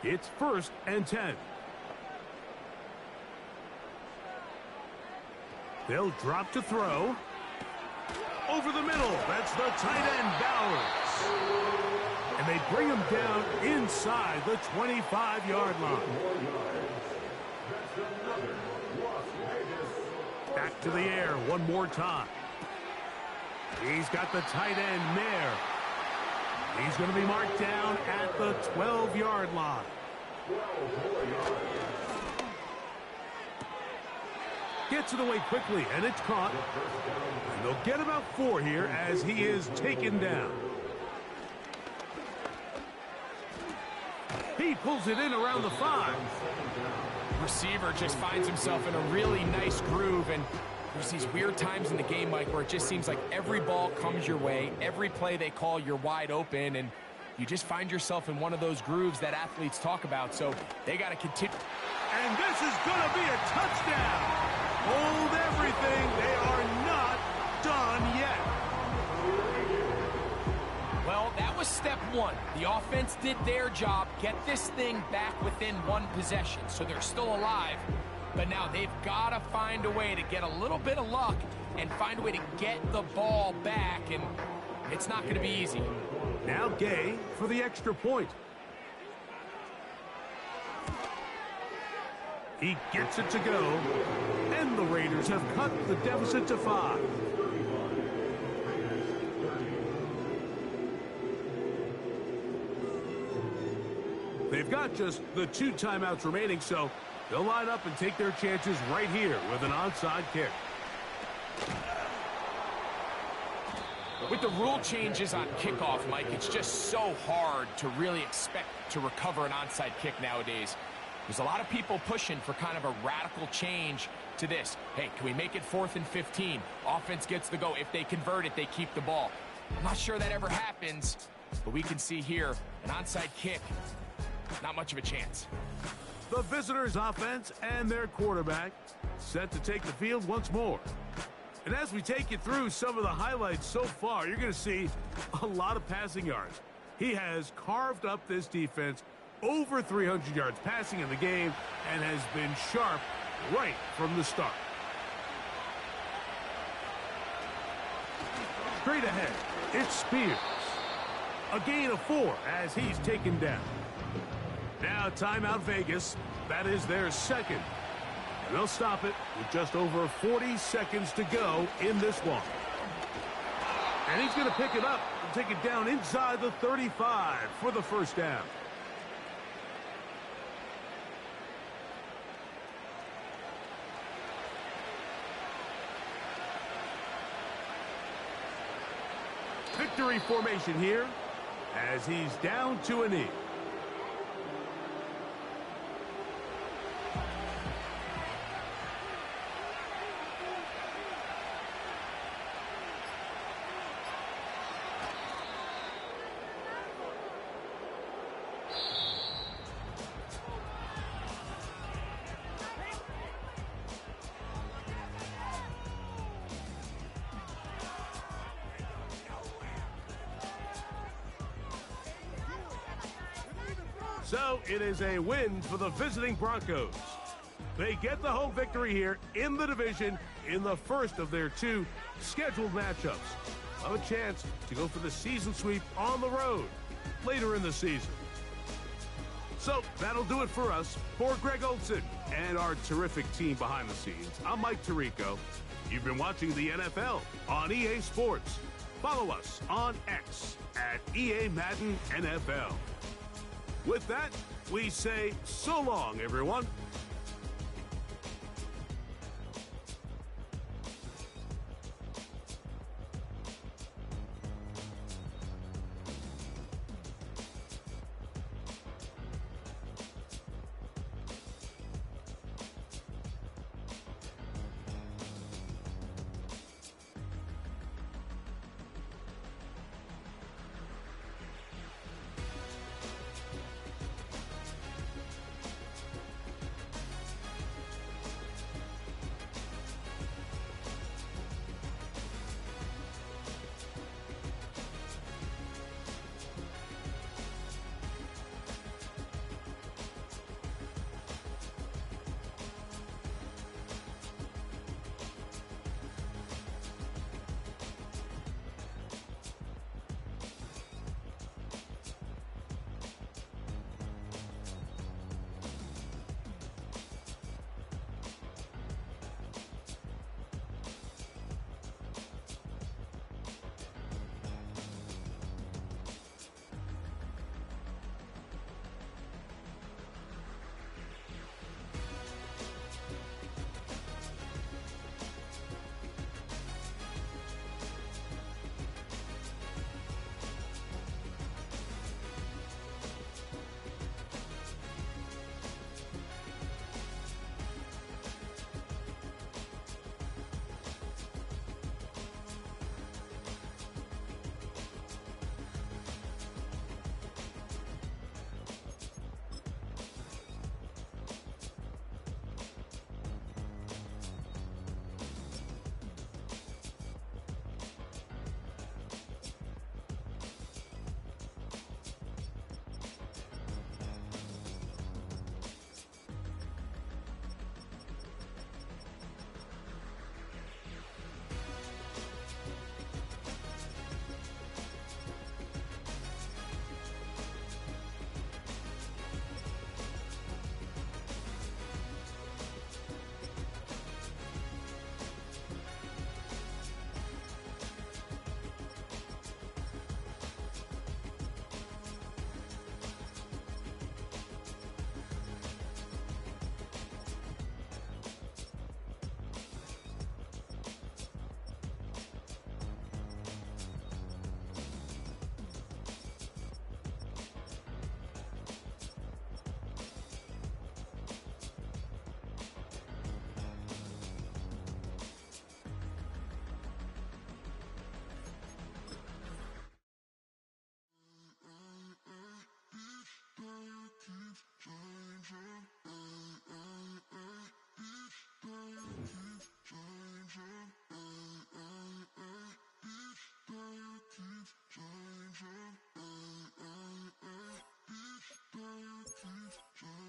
It's 1st and 10. They'll drop to throw. Over the middle. That's the tight end, Bowers. And they bring him down inside the 25-yard line. Back to the air one more time. He's got the tight end, Mayer. He's going to be marked down at the 12-yard line. Gets it away quickly, and it's caught. And they'll get about 4 here as he is taken down. He pulls it in around the 5. Receiver just finds himself in a really nice groove, and there's these weird times in the game, Mike, where it just seems like every ball comes your way, every play they call, you're wide open, and you just find yourself in one of those grooves that athletes talk about, so they got to continue. And this is going to be a touchdown. Hold everything. They are not done yet. Well, that was step 1. The offense did their job, get this thing back within 1 possession, so they're still alive. But now they've got to find a way to get a little bit of luck and find a way to get the ball back, and it's not going to be easy. Now Gay for the extra point. He gets it to go, and the Raiders have cut the deficit to 5. They've got just the 2 timeouts remaining, so they'll line up and take their chances right here with an onside kick. With the rule changes on kickoff, Mike, it's just so hard to really expect to recover an onside kick nowadays. There's a lot of people pushing for kind of a radical change to this. Hey, can we make it 4th and 15? Offense gets the go. If they convert it, they keep the ball. I'm not sure that ever happens, but we can see here an onside kick. Not much of a chance. The visitors' offense and their quarterback set to take the field once more. And as we take you through some of the highlights so far, you're going to see a lot of passing yards. He has carved up this defense over 300 yards passing in the game and has been sharp right from the start. Straight ahead, it's Spears. A gain of 4 as he's taken down. Now timeout Vegas. That is their 2nd. And they'll stop it with just over 40 seconds to go in this one. And he's going to pick it up and take it down inside the 35 for the 1st down. Victory formation here as he's down to a knee. So it is a win for the visiting Broncos. They get the home victory here in the division in the first of their 2 scheduled matchups. Have a chance to go for the season sweep on the road later in the season. So that'll do it for us. For Greg Olson and our terrific team behind the scenes, I'm Mike Tirico. You've been watching the NFL on EA Sports. Follow us on X at EA Madden NFL. With that, we say so long, everyone.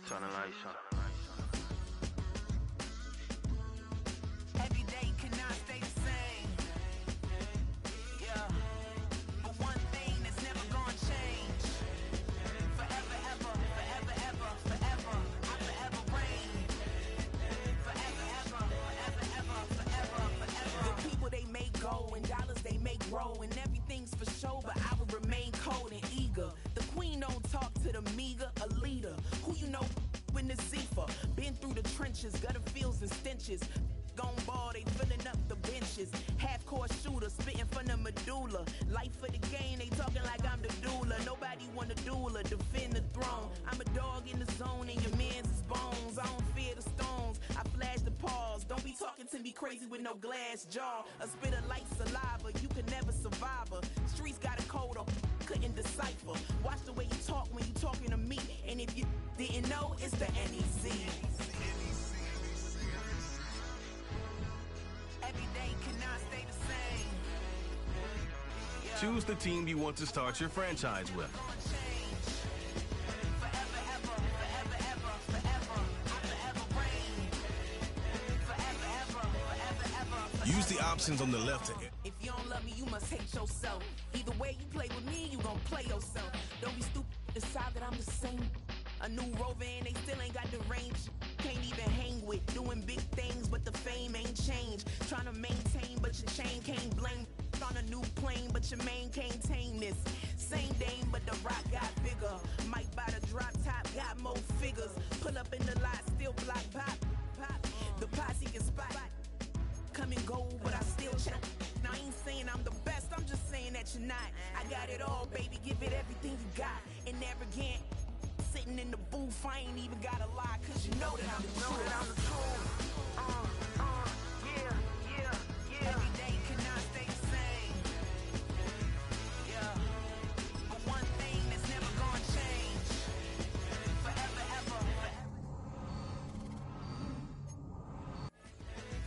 Turn the lights on. Every day cannot stay the same. Yeah. But one thing that's never gonna change. Forever, ever, forever, ever, forever. I forever reign. Forever, ever, forever, ever, forever, forever. The people they make go and dollars they make grow and everything's for show, but I will remain cold and eager. The queen don't talk to the meager, a leader. Who you know in the Zephyr? Been through the trenches, gutter fields and stenches. Gone ball, they filling up the benches. Half-court shooter, spitting from the medulla. Life for the game, they talking like I'm the doula. Nobody wanna duel or defend the throne. I'm a dog in the zone and your man's is bones. I don't fear the stones, I flash the paws. Don't be talking to me crazy with no glass jaw. A spit of light saliva, you can never survive her. Streets got a code up, couldn't decipher. Watch the way you talk when you talking to me. And if you didn't know, it's the NEC. Every day cannot stay the same. Yeah. Choose the team you want to start your franchise with. Forever, ever, forever, ever, forever. I forever reign. Forever, ever, forever, ever, forever. Use the options on the left to If you don't love me, you must hate yourself. Either way you play with me, you gon' play yourself. Don't be stupid, decide that I'm the same. A new rover and they still ain't got the range. Can't even hang with, doing big things, but the fame ain't changed. Trying to maintain, but your chain can't blame. On a new plane, but your main can't tame this. Same dame, but the rock got bigger. Might buy the drop top, got more figures. Pull up in the lot, still block pop. The posse can spot. Come and go, but I still check. Now I ain't saying I'm the best, I'm just saying that you're not. I got it all, baby, give it everything you got. And arrogant, sitting in the booth, I ain't even gotta lie, cause you know that I'm the truth. Yeah. Every day cannot stay the same. Yeah. But one thing that's never gonna change. Forever, ever.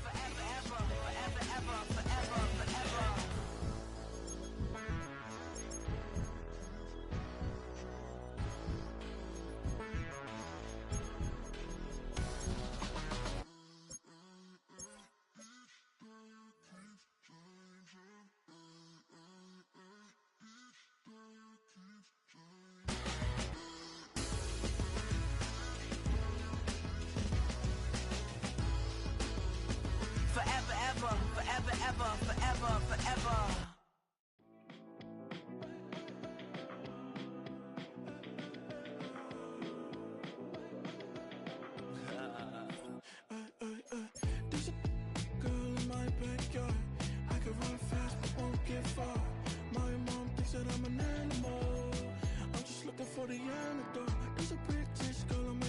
Forever, ever. Forever, ever. Forever, forever. Forever, ever, forever, ever, forever, forever. There's a girl in my backyard. I can run fast but won't get far. My mom thinks that I'm an animal. I'm just looking for the antidote. There's a British girl in my